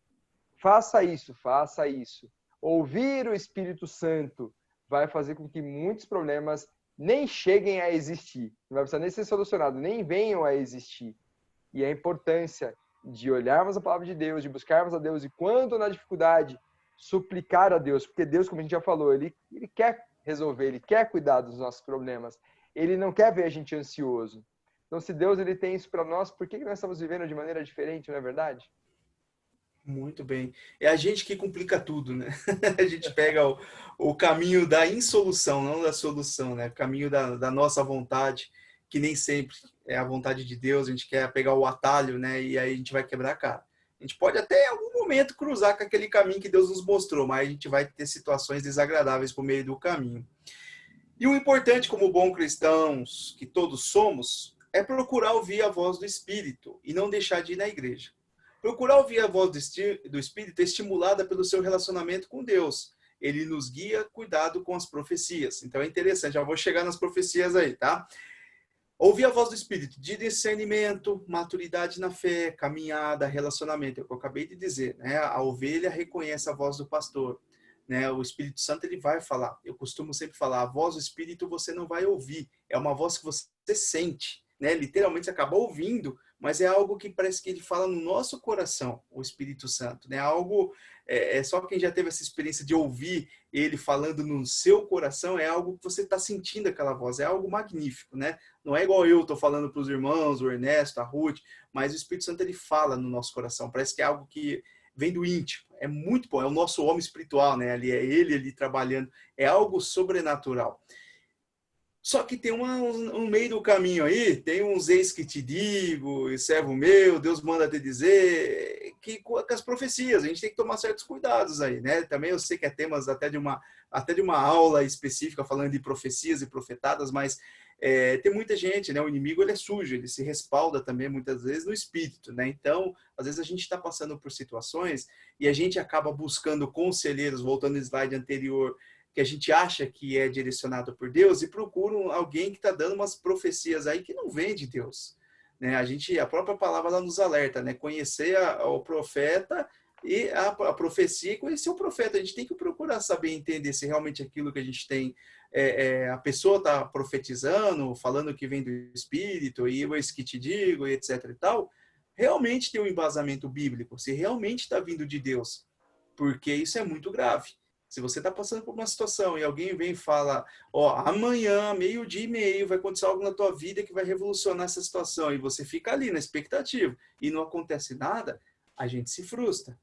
Speaker 2: Faça isso, faça isso. Ouvir o Espírito Santo vai fazer com que muitos problemas nem cheguem a existir. Não vai precisar nem ser solucionado, nem venham a existir. E a importância de olharmos a palavra de Deus, de buscarmos a Deus, e quando na dificuldade, suplicar a Deus, porque Deus, como a gente já falou, ele quer resolver, ele quer cuidar dos nossos problemas, ele não quer ver a gente ansioso. Então, se Deus ele tem isso para nós, por que nós estamos vivendo de maneira diferente, não é verdade?
Speaker 1: Muito bem. É a gente que complica tudo, né? A gente pega o caminho da insolução, não da solução, né? O caminho da nossa vontade, que nem sempre é a vontade de Deus, a gente quer pegar o atalho, né? E aí a gente vai quebrar a cara. A gente pode até em algum momento cruzar com aquele caminho que Deus nos mostrou, mas a gente vai ter situações desagradáveis por meio do caminho. E o importante, como bons cristãos que todos somos, é procurar ouvir a voz do Espírito e não deixar de ir na igreja. Procurar ouvir a voz do Espírito é estimulada pelo seu relacionamento com Deus. Ele nos guia, cuidado com as profecias. Então é interessante, já vou chegar nas profecias aí, tá? Ouvir a voz do Espírito de discernimento, maturidade na fé, caminhada, relacionamento. É o que eu acabei de dizer, né? A ovelha reconhece a voz do pastor, né? O Espírito Santo ele vai falar. Eu costumo sempre falar, a voz do Espírito você não vai ouvir. É uma voz que você sente, né? Literalmente você acaba ouvindo, mas é algo que parece que ele fala no nosso coração, o Espírito Santo, né? Algo só quem já teve essa experiência de ouvir ele falando no seu coração, é algo que você está sentindo aquela voz, é algo magnífico, né? Não é igual eu estou falando para os irmãos, o Ernesto, a Ruth, mas o Espírito Santo ele fala no nosso coração, parece que é algo que vem do íntimo, é muito bom, é o nosso homem espiritual, né? Ali é ele ali trabalhando, é algo sobrenatural. Só que tem um meio do caminho aí, tem uns eis que te digo, e servo meu, Deus manda te dizer, que com as profecias, a gente tem que tomar certos cuidados aí, né? Também eu sei que é temas até de uma aula específica falando de profecias e profetadas, mas tem muita gente, né? O inimigo ele é sujo, ele se respalda também muitas vezes no espírito, né? Então, às vezes a gente está passando por situações e a gente acaba buscando conselheiros, voltando no slide anterior, que a gente acha que é direcionado por Deus e procuram alguém que está dando umas profecias aí que não vem de Deus, né? A própria palavra ela nos alerta, né? Conhecer o profeta e a profecia e conhecer o profeta. A gente tem que procurar saber entender se realmente aquilo que a gente tem, a pessoa está profetizando, falando que vem do Espírito, e eu que te digo, e etc e tal, realmente tem um embasamento bíblico, se realmente está vindo de Deus, porque isso é muito grave. Se você está passando por uma situação e alguém vem e fala, amanhã, 12:30, vai acontecer algo na tua vida que vai revolucionar essa situação, e você fica ali na expectativa e não acontece nada, a gente se frustra.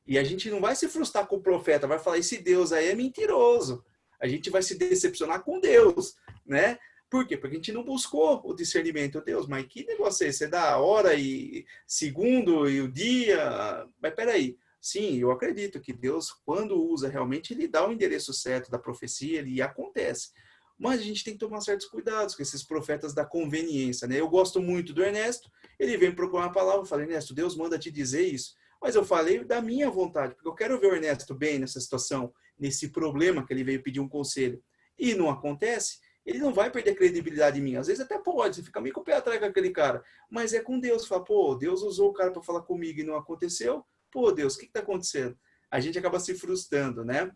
Speaker 1: E a gente não vai se frustrar com o profeta, vai falar, esse Deus aí é mentiroso. A gente vai se decepcionar com Deus, né? Por quê? Porque a gente não buscou o discernimento. Deus, mas que negócio é esse? Você dá a hora e segundo e o dia? Mas peraí. Sim, eu acredito que Deus, quando usa realmente, ele dá o endereço certo da profecia e acontece. Mas a gente tem que tomar certos cuidados com esses profetas da conveniência, né? Eu gosto muito do Ernesto, ele vem procurar uma palavra, eu falei, Ernesto, Deus manda te dizer isso. Mas eu falei da minha vontade, porque eu quero ver o Ernesto bem nessa situação, nesse problema que ele veio pedir um conselho. E não acontece, ele não vai perder credibilidade em mim. Às vezes até pode, você fica meio com o pé atrás com aquele cara. Mas é com Deus, fala, Deus usou o cara para falar comigo e não aconteceu. Deus, o que está acontecendo? A gente acaba se frustrando, né?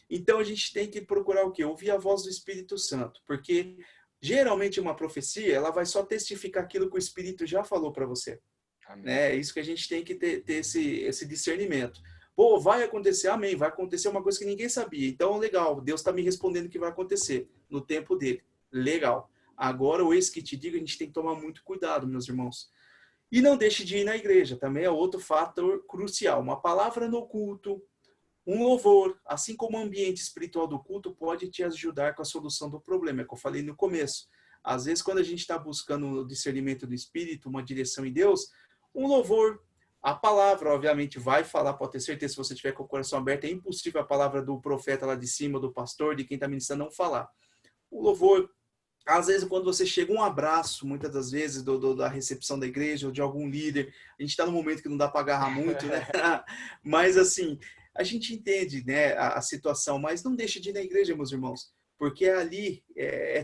Speaker 1: Então, a gente tem que procurar o quê? Ouvir a voz do Espírito Santo, porque geralmente uma profecia, ela vai só testificar aquilo que o Espírito já falou para você. Né? É isso que a gente tem que ter esse discernimento. Vai acontecer, amém, vai acontecer uma coisa que ninguém sabia. Então, legal, Deus está me respondendo que vai acontecer no tempo dele. Legal. Agora, o eis que te digo, a gente tem que tomar muito cuidado, meus irmãos. E não deixe de ir na igreja, também é outro fator crucial. Uma palavra no culto, um louvor, assim como o ambiente espiritual do culto, pode te ajudar com a solução do problema, é o que eu falei no começo. Às vezes, quando a gente está buscando o discernimento do Espírito, uma direção em Deus, um louvor, a palavra, obviamente, vai falar, pode ter certeza, se você tiver com o coração aberto, é impossível a palavra do profeta lá de cima, do pastor, de quem está ministrando, não falar. O louvor, Às vezes, quando você chega, um abraço, muitas das vezes, da recepção da igreja ou de algum líder, a gente está num momento que não dá para agarrar muito, né? Mas, assim, a gente entende, né, a situação, mas não deixe de ir na igreja, meus irmãos, porque ali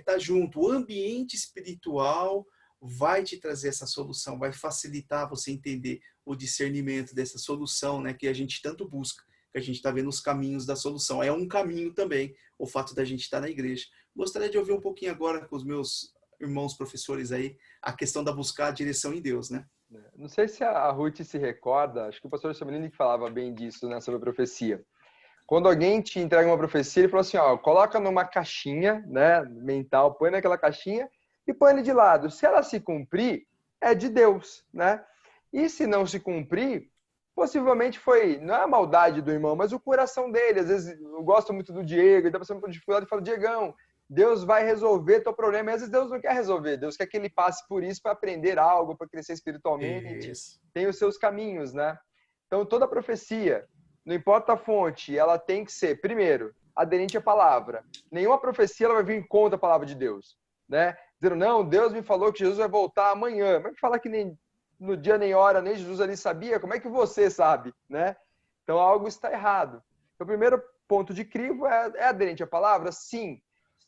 Speaker 1: tá junto. O ambiente espiritual vai te trazer essa solução, vai facilitar você entender o discernimento dessa solução, né, que a gente tanto busca, que a gente está vendo os caminhos da solução. É um caminho também, o fato da gente estar na igreja. Gostaria de ouvir um pouquinho agora com os meus irmãos professores aí, a questão da buscar a direção em Deus, né?
Speaker 2: Não sei se a Ruth se recorda, acho que o pastor Chamelini que falava bem disso, né, sobre a profecia. Quando alguém te entrega uma profecia, ele falou assim, ó, coloca numa caixinha, né, mental, põe naquela caixinha e põe ele de lado. Se ela se cumprir, é de Deus, né? E se não se cumprir, possivelmente foi, não é a maldade do irmão, mas o coração dele. Às vezes eu gosto muito do Diego, ele está passando por dificuldade e fala, Diegão, Deus vai resolver teu problema. E às vezes Deus não quer resolver, Deus quer que ele passe por isso para aprender algo, para crescer espiritualmente.
Speaker 1: Isso.
Speaker 2: Tem os seus caminhos, né? Então toda profecia, não importa a fonte, ela tem que ser, primeiro, aderente à palavra. Nenhuma profecia ela vai vir contra a palavra de Deus, né? Dizendo, não, Deus me falou que Jesus vai voltar amanhã. Mas falar que nem no dia, nem hora, nem Jesus ali sabia, como é que você sabe, né? Então algo está errado. Então, o primeiro ponto de crivo é aderente à palavra? Sim.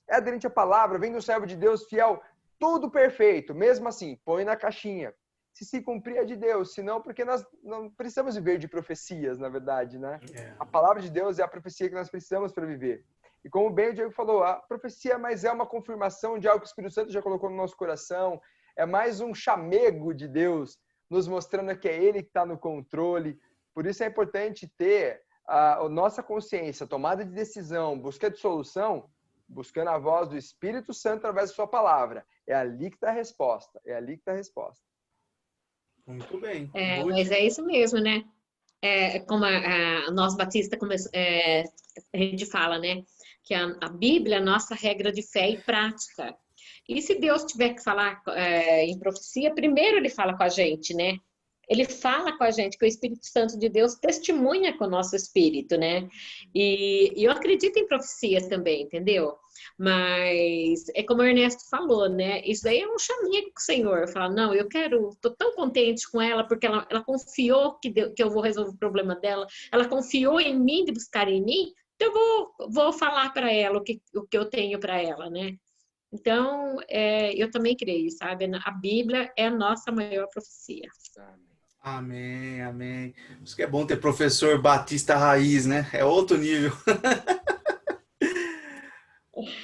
Speaker 2: É aderente à palavra, vem do servo de Deus fiel, tudo perfeito. Mesmo assim, põe na caixinha. Se cumprir é de Deus, senão porque nós não precisamos viver de profecias, na verdade, né? A palavra de Deus é a profecia que nós precisamos para viver. E como bem o Diego falou, a profecia mais é uma confirmação de algo que o Espírito Santo já colocou no nosso coração, é mais um chamego de Deus, nos mostrando que é Ele que está no controle. Por isso é importante ter a nossa consciência, tomada de decisão, busca de solução, buscando a voz do Espírito Santo através da sua palavra. É ali que está a resposta, é ali que está a resposta.
Speaker 1: Muito bem.
Speaker 3: Mas é isso mesmo, né? Como nós batistas a gente fala, né? Que a Bíblia é a nossa regra de fé e prática. E se Deus tiver que falar em profecia, primeiro ele fala com a gente, né? Ele fala com a gente, que o Espírito Santo de Deus testemunha com o nosso espírito, né? E eu acredito em profecias também, entendeu? Mas é como o Ernesto falou, né? Isso daí é um chamego com o Senhor. Fala, não, tô tão contente com ela, porque ela confiou que eu vou resolver o problema dela, ela confiou em mim, de buscar em mim, então eu vou falar para ela o que eu tenho para ela, né? Então, eu também creio, sabe? A Bíblia é a nossa maior profecia.
Speaker 1: Amém, amém. Isso que é bom ter professor batista raiz, né? É outro nível.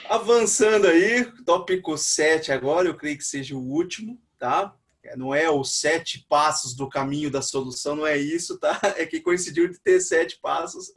Speaker 1: Avançando aí, tópico 7 agora, eu creio que seja o último, tá? Não é os 7 passos do caminho da solução, não é isso, tá? É que coincidiu de ter 7 passos.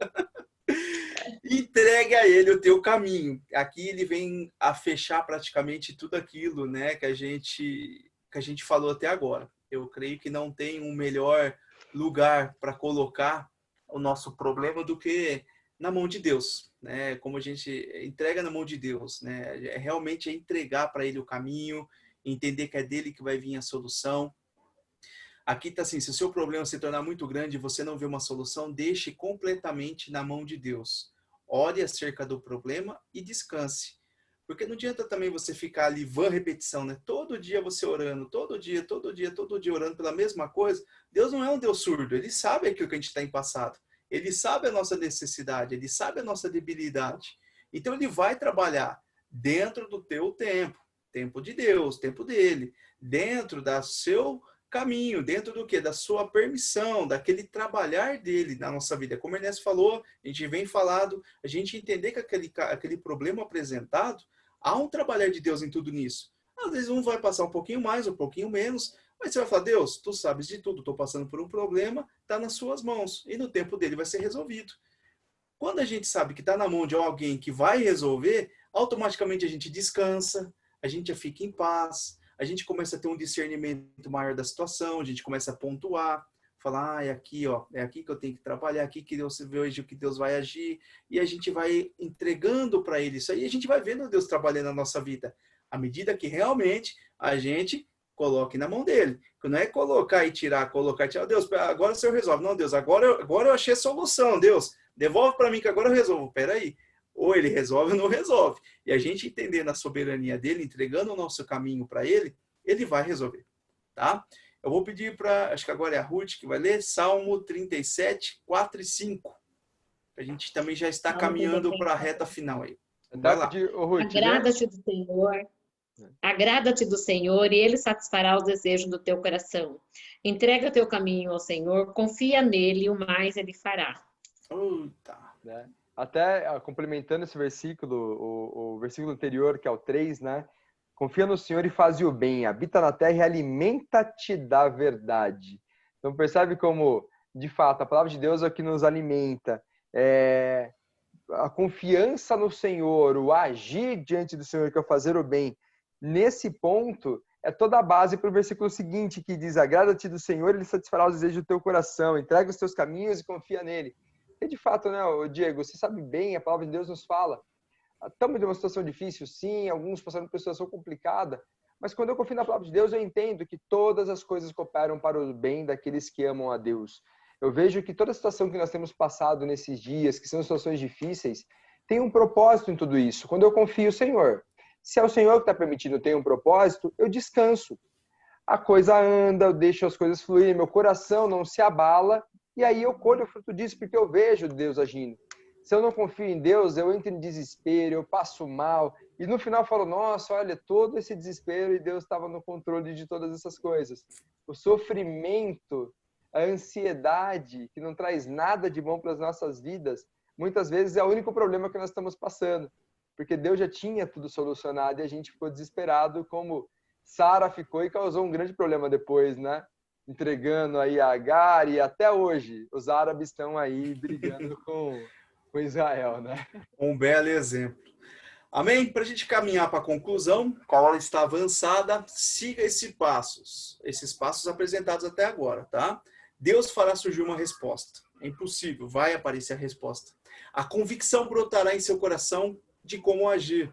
Speaker 1: Entregue a ele o teu caminho. Aqui ele vem a fechar praticamente tudo aquilo, né, que a gente falou até agora. Eu creio que não tem um melhor lugar para colocar o nosso problema do que na mão de Deus, né? Como a gente entrega na mão de Deus, né? Realmente é entregar para ele o caminho, entender que é dele que vai vir a solução. Aqui está assim, se o seu problema se tornar muito grande e você não vê uma solução, deixe completamente na mão de Deus. Ore acerca do problema e descanse. Porque não adianta também você ficar ali, vã repetição, né? Todo dia você orando, todo dia orando pela mesma coisa. Deus não é um Deus surdo, Ele sabe aquilo que a gente está em passado. Ele sabe a nossa necessidade, Ele sabe a nossa debilidade. Então Ele vai trabalhar dentro do teu tempo. Tempo de Deus, tempo dele. Dentro do seu caminho, dentro do quê? Da sua permissão, daquele trabalhar dele na nossa vida. Como o Ernesto falou, a gente vem falado, a gente entender que aquele problema apresentado, há um trabalhar de Deus em tudo nisso. Às vezes um vai passar um pouquinho mais, um pouquinho menos, mas você vai falar, Deus, tu sabes de tudo, estou passando por um problema, está nas suas mãos, e no tempo dele vai ser resolvido. Quando a gente sabe que está na mão de alguém que vai resolver, automaticamente a gente descansa, a gente já fica em paz, a gente começa a ter um discernimento maior da situação, a gente começa a pontuar, falar, é aqui, ó, é aqui que eu tenho que trabalhar, aqui que Deus vê hoje, que Deus vai agir, e a gente vai entregando para ele isso aí, a gente vai vendo Deus trabalhando na nossa vida, à medida que realmente a gente coloque na mão dele. Não é colocar e tirar, colocar e tirar, Deus, agora o Senhor resolve. Não, Deus, agora eu achei a solução, Deus, devolve para mim que agora eu resolvo. Peraí, Ou ele resolve ou não resolve. E a gente entendendo a soberania dele, entregando o nosso caminho para ele, ele vai resolver, tá? Eu vou pedir para, acho que agora é a Ruth que vai ler, Salmo 37, 4 e 5. A gente também já está
Speaker 3: Salmo
Speaker 1: caminhando
Speaker 3: 37.
Speaker 1: para a reta final aí.
Speaker 2: Até
Speaker 1: Vai lá.
Speaker 2: pedir, ô, Ruth,
Speaker 3: Agrada-te do Senhor. Agrada-te do Senhor e Ele satisfará os desejos do teu coração. Entrega teu caminho ao Senhor, confia nele e o mais Ele fará.
Speaker 1: Eita.
Speaker 2: né? Até complementando esse versículo, o versículo anterior, que é o 3, né? Confia no Senhor e faz o bem, habita na terra e alimenta-te da verdade. Então percebe como, de fato, a palavra de Deus é o que nos alimenta. A confiança no Senhor, o agir diante do Senhor, que é o fazer o bem. Nesse ponto, é toda a base para o versículo seguinte, que diz, agrada-te do Senhor, Ele satisfará os desejos do teu coração, entrega os teus caminhos e confia nele. E de fato, né, Diego, você sabe bem, a palavra de Deus nos fala. Estamos em uma situação difícil, sim, alguns passando por uma situação complicada, mas quando eu confio na palavra de Deus, eu entendo que todas as coisas cooperam para o bem daqueles que amam a Deus. Eu vejo que toda a situação que nós temos passado nesses dias, que são situações difíceis, tem um propósito em tudo isso. Quando eu confio no Senhor, se é o Senhor que está permitindo ter um propósito, eu descanso. A coisa anda, eu deixo as coisas fluir, meu coração não se abala, e aí eu colho o fruto disso, porque eu vejo Deus agindo. Se eu não confio em Deus, eu entro em desespero, eu passo mal, e no final eu falo, nossa, olha, todo esse desespero e Deus estava no controle de todas essas coisas. O sofrimento, a ansiedade, que não traz nada de bom para as nossas vidas, muitas vezes é o único problema que nós estamos passando. Porque Deus já tinha tudo solucionado e a gente ficou desesperado, como Sara ficou e causou um grande problema depois, né? Entregando aí a Agar, e até hoje os árabes estão aí brigando com Israel, né?
Speaker 1: Um belo exemplo. Amém? Para a gente caminhar para a conclusão, a aula está avançada, siga esses passos apresentados até agora, tá? Deus fará surgir uma resposta. É impossível, vai aparecer a resposta. A convicção brotará em seu coração de como agir.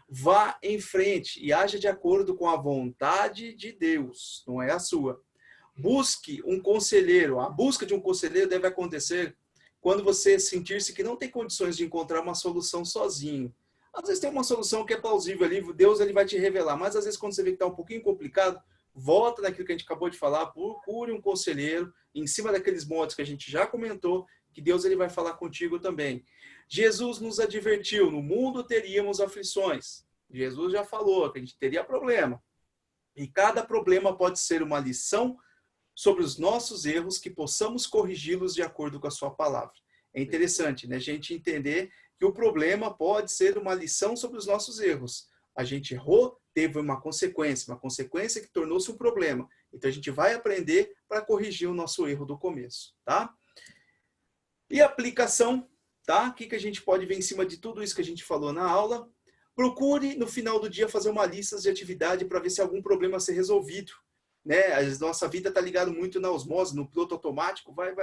Speaker 1: Vá em frente e haja de acordo com a vontade de Deus, não é a sua. Busque um conselheiro. A busca de um conselheiro deve acontecer quando você sentir-se que não tem condições de encontrar uma solução sozinho. Às vezes tem uma solução que é plausível ali, Deus ele vai te revelar, mas às vezes quando você vê que está um pouquinho complicado, volta naquilo que a gente acabou de falar, procure um conselheiro, em cima daqueles montes que a gente já comentou, que Deus ele vai falar contigo também. Jesus nos advertiu, no mundo teríamos aflições. Jesus já falou que a gente teria problema. E cada problema pode ser uma lição sobre os nossos erros, que possamos corrigi-los de acordo com a sua palavra. É interessante, né? A gente entender que o problema pode ser uma lição sobre os nossos erros. A gente errou, teve uma consequência que tornou-se um problema. Então a gente vai aprender para corrigir o nosso erro do começo, tá? E aplicação, tá? O que a gente pode ver em cima de tudo isso que a gente falou na aula? Procure no final do dia fazer uma lista de atividade para ver se algum problema ser resolvido. Né? A nossa vida está ligada muito na osmose, no piloto automático, vai,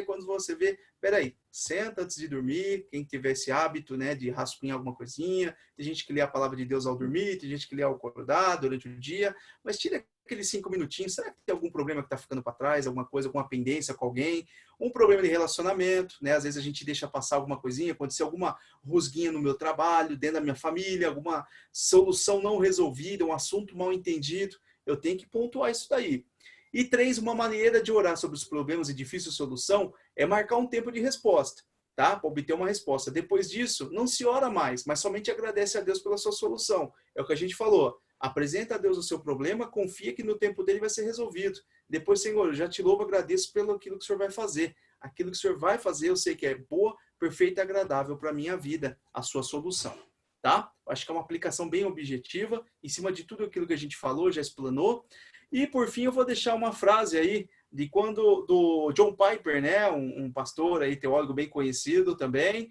Speaker 1: quando você vê, peraí, senta antes de dormir, quem tiver esse hábito, né, de rascunhar alguma coisinha, tem gente que lê a palavra de Deus ao dormir, tem gente que lê ao acordar durante o dia, mas tira aqueles 5 minutinhos, será que tem algum problema que está ficando para trás, alguma coisa, alguma pendência com alguém, um problema de relacionamento, né? Às vezes a gente deixa passar alguma coisinha, aconteceu alguma rusguinha no meu trabalho, dentro da minha família, alguma solução não resolvida, um assunto mal entendido, eu tenho que pontuar isso daí. E 3, uma maneira de orar sobre os problemas e difícil solução é marcar um tempo de resposta, tá? Para obter uma resposta. Depois disso, não se ora mais, mas somente agradece a Deus pela sua solução. É o que a gente falou. Apresenta a Deus o seu problema, confia que no tempo dele vai ser resolvido. Depois, Senhor, eu já te louvo, agradeço pelo aquilo que o Senhor vai fazer. Aquilo que o Senhor vai fazer, eu sei que é boa, perfeita e agradável para a minha vida, a sua solução. Tá? Acho que é uma aplicação bem objetiva, em cima de tudo aquilo que a gente falou, já explanou. E, por fim, eu vou deixar uma frase aí do John Piper, né? Um pastor aí, teólogo bem conhecido também,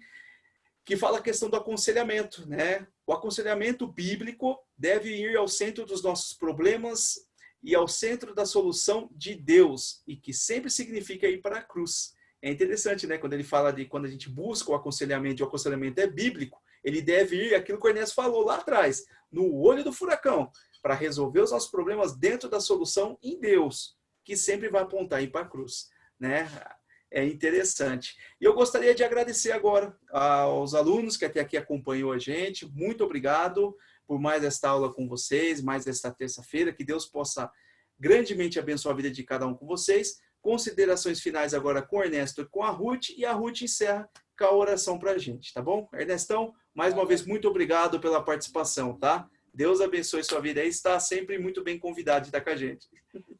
Speaker 1: que fala a questão do aconselhamento, né? O aconselhamento bíblico deve ir ao centro dos nossos problemas e ao centro da solução de Deus, e que sempre significa ir para a cruz. É interessante, né? Quando ele fala de quando a gente busca o aconselhamento, e o aconselhamento é bíblico, ele deve ir, aquilo que o Ernesto falou lá atrás, no olho do furacão, para resolver os nossos problemas dentro da solução em Deus, que sempre vai apontar ir para a cruz, né? interessante. E eu gostaria de agradecer agora aos alunos que até aqui acompanhou a gente. Muito obrigado por mais esta aula com vocês, mais esta terça-feira. Que Deus possa grandemente abençoar a vida de cada um com vocês. Considerações finais agora com o Ernesto e com a Ruth. E a Ruth encerra com a oração para a gente, tá bom? Ernestão, mais uma vez, muito obrigado pela participação, tá? Deus abençoe sua vida aí. Está sempre muito bem convidado de estar com a gente.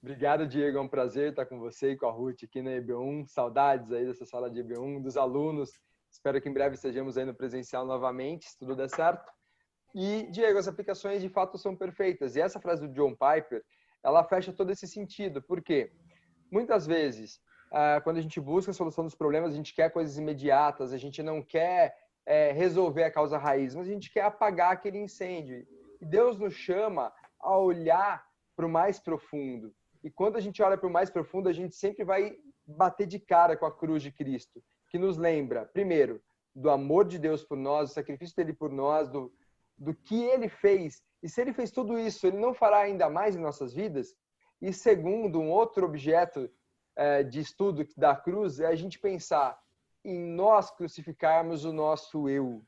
Speaker 2: Obrigado, Diego. É um prazer estar com você e com a Ruth aqui na EB1. Saudades aí dessa sala de EB1, dos alunos. Espero que em breve estejamos aí no presencial novamente, se tudo der certo. E, Diego, as aplicações de fato são perfeitas. E essa frase do John Piper, ela fecha todo esse sentido. Por quê? Muitas vezes, quando a gente busca a solução dos problemas, a gente quer coisas imediatas, a gente não quer resolver a causa raiz, mas a gente quer apagar aquele incêndio. E Deus nos chama a olhar para o mais profundo. E quando a gente olha para o mais profundo, a gente sempre vai bater de cara com a cruz de Cristo, que nos lembra, primeiro, do amor de Deus por nós, do sacrifício dele por nós, do que ele fez. E se ele fez tudo isso, ele não fará ainda mais em nossas vidas? E segundo, um outro objeto de estudo da cruz é a gente pensar em nós crucificarmos o nosso eu,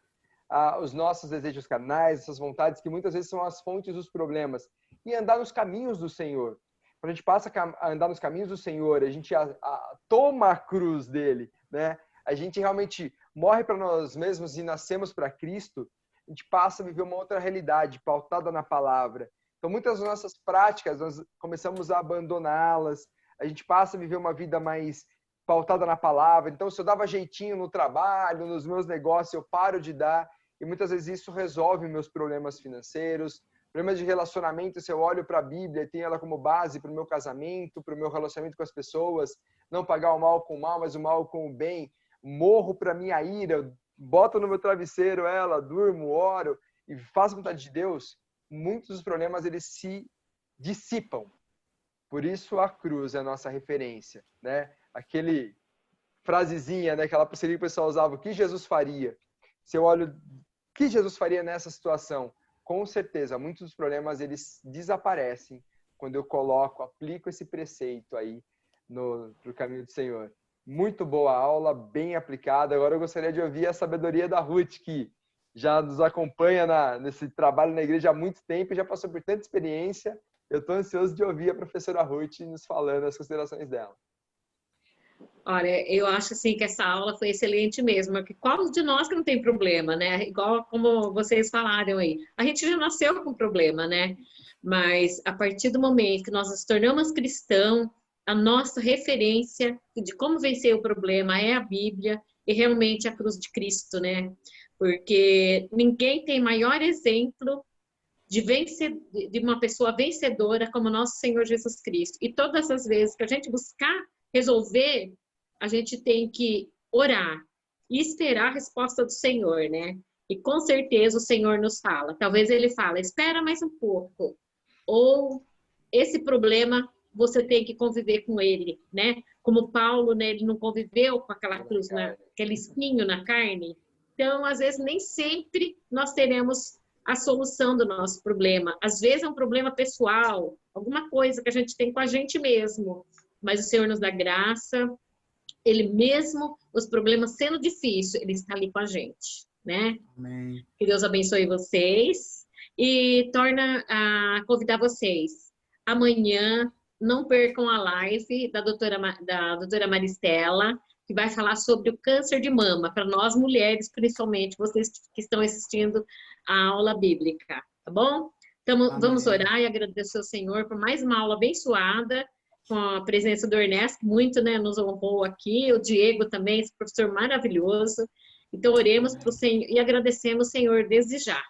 Speaker 2: os nossos desejos carnais, essas vontades que muitas vezes são as fontes dos problemas, e andar nos caminhos do Senhor. Quando a gente passa a andar nos caminhos do Senhor, a gente toma a cruz dele, né? A gente realmente morre para nós mesmos e nascemos para Cristo, a gente passa a viver uma outra realidade, pautada na palavra. Então, muitas das nossas práticas, nós começamos a abandoná-las, a gente passa a viver uma vida mais pautada na palavra. Então, se eu dava jeitinho no trabalho, nos meus negócios, eu paro de dar. E muitas vezes isso resolve meus problemas financeiros, problemas de relacionamento. Se eu olho para a Bíblia e tenho ela como base para o meu casamento, para o meu relacionamento com as pessoas, não pagar o mal com o mal, mas o mal com o bem, morro para minha ira, boto no meu travesseiro ela, durmo, oro e faço a vontade de Deus, muitos dos problemas eles se dissipam. Por isso a cruz é a nossa referência, né? Aquele frasezinha, né, aquela pulseirinha que o pessoal usava, o que Jesus faria? Se eu olho, o que Jesus faria nessa situação? Com certeza, muitos dos problemas eles desaparecem quando eu aplico esse preceito aí pro caminho do Senhor. Muito boa aula, bem aplicada. Agora eu gostaria de ouvir a sabedoria da Ruth, que já nos acompanha nesse trabalho na igreja há muito tempo, já passou por tanta experiência. Eu estou ansioso de ouvir a professora Ruth nos falando as considerações dela.
Speaker 3: Olha, eu acho assim que essa aula foi excelente mesmo, porque qual de nós que não tem problema, né? Igual como vocês falaram aí. A gente já nasceu com problema, né? Mas a partir do momento que nós nos tornamos cristãos, a nossa referência de como vencer o problema é a Bíblia e realmente a cruz de Cristo, né? Porque ninguém tem maior exemplo de uma pessoa vencedora como nosso Senhor Jesus Cristo. E todas as vezes que a gente buscar resolver, a gente tem que orar e esperar a resposta do Senhor, né? E com certeza o Senhor nos fala. Talvez ele fala, espera mais um pouco. Ou esse problema você tem que conviver com ele, né? Como Paulo, né? Ele não conviveu com aquela cruz, aquele espinho na carne. Então, às vezes, nem sempre nós teremos a solução do nosso problema. Às vezes é um problema pessoal, alguma coisa que a gente tem com a gente mesmo. Mas o Senhor nos dá graça. Ele mesmo, os problemas sendo difíceis, Ele está ali com a gente, né?
Speaker 1: Amém.
Speaker 3: Que Deus abençoe vocês. E torna a convidar vocês. Amanhã, não percam a live da doutora Maristela, que vai falar sobre o câncer de mama, para nós mulheres, principalmente, vocês que estão assistindo a aula bíblica, tá bom? Então, vamos orar e agradecer ao Senhor por mais uma aula abençoada, com a presença do Ernesto, muito, né, nos honrou aqui, o Diego também, esse professor maravilhoso. Então, oremos para o Senhor e agradecemos, Senhor, desde já.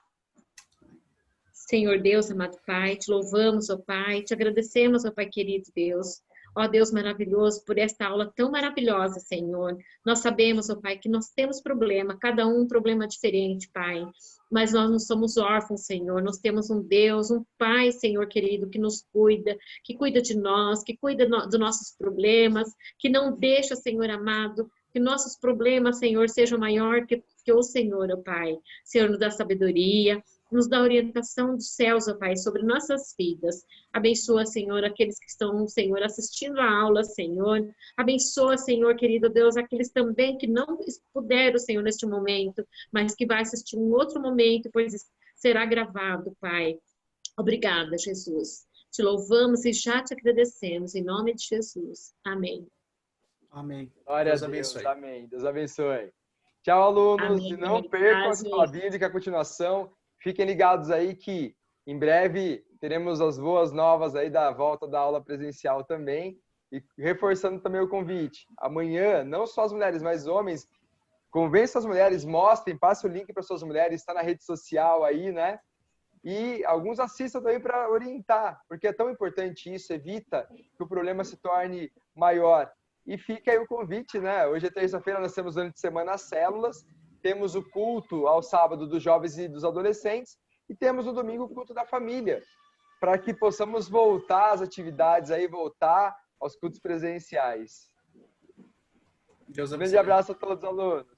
Speaker 3: Senhor Deus, amado Pai, te louvamos, ó Pai, te agradecemos, ó Pai querido Deus. Ó Deus maravilhoso, por esta aula tão maravilhosa, Senhor. Nós sabemos, ó Pai, que nós temos problema, cada um problema diferente, Pai. Mas nós não somos órfãos, Senhor. Nós temos um Deus, um Pai, Senhor querido, que nos cuida, que cuida de nós, que cuida dos nossos problemas, que não deixa, Senhor amado, que nossos problemas, Senhor, sejam maior que o Senhor, ó Pai. Senhor, nos dá sabedoria. nos dá orientação dos céus, ó Pai, sobre nossas vidas. Abençoa, Senhor, aqueles que estão, Senhor, assistindo a aula, Senhor. Abençoa, Senhor, querido Deus, aqueles também que não puderam, Senhor, neste momento, mas que vai assistir um outro momento, pois será gravado, Pai. Obrigada, Jesus. Te louvamos e já te agradecemos, em nome de Jesus. Amém.
Speaker 1: Amém.
Speaker 2: Glória
Speaker 1: Deus
Speaker 2: a Deus.
Speaker 1: abençoe.
Speaker 2: Amém. Deus abençoe. Tchau, alunos.
Speaker 3: Amém.
Speaker 2: E não percam a
Speaker 3: Prazer.
Speaker 2: escola bíblica, a continuação. Fiquem ligados aí que em breve teremos as boas novas aí da volta da aula presencial também. E reforçando também o convite. Amanhã, não só as mulheres, mas homens, convençam as mulheres, mostrem, passem o link para suas mulheres, está na rede social aí, né? E alguns assistam também para orientar, porque é tão importante isso, evita que o problema se torne maior. E fica aí o convite, né? Hoje é terça-feira, nós temos durante a semana as células, temos o culto ao sábado dos jovens e dos adolescentes, e temos no domingo o culto da família, para que possamos voltar às atividades aí, voltar aos cultos presenciais.
Speaker 1: Deus
Speaker 2: Um
Speaker 1: abençoe.
Speaker 2: grande abraço a todos os alunos.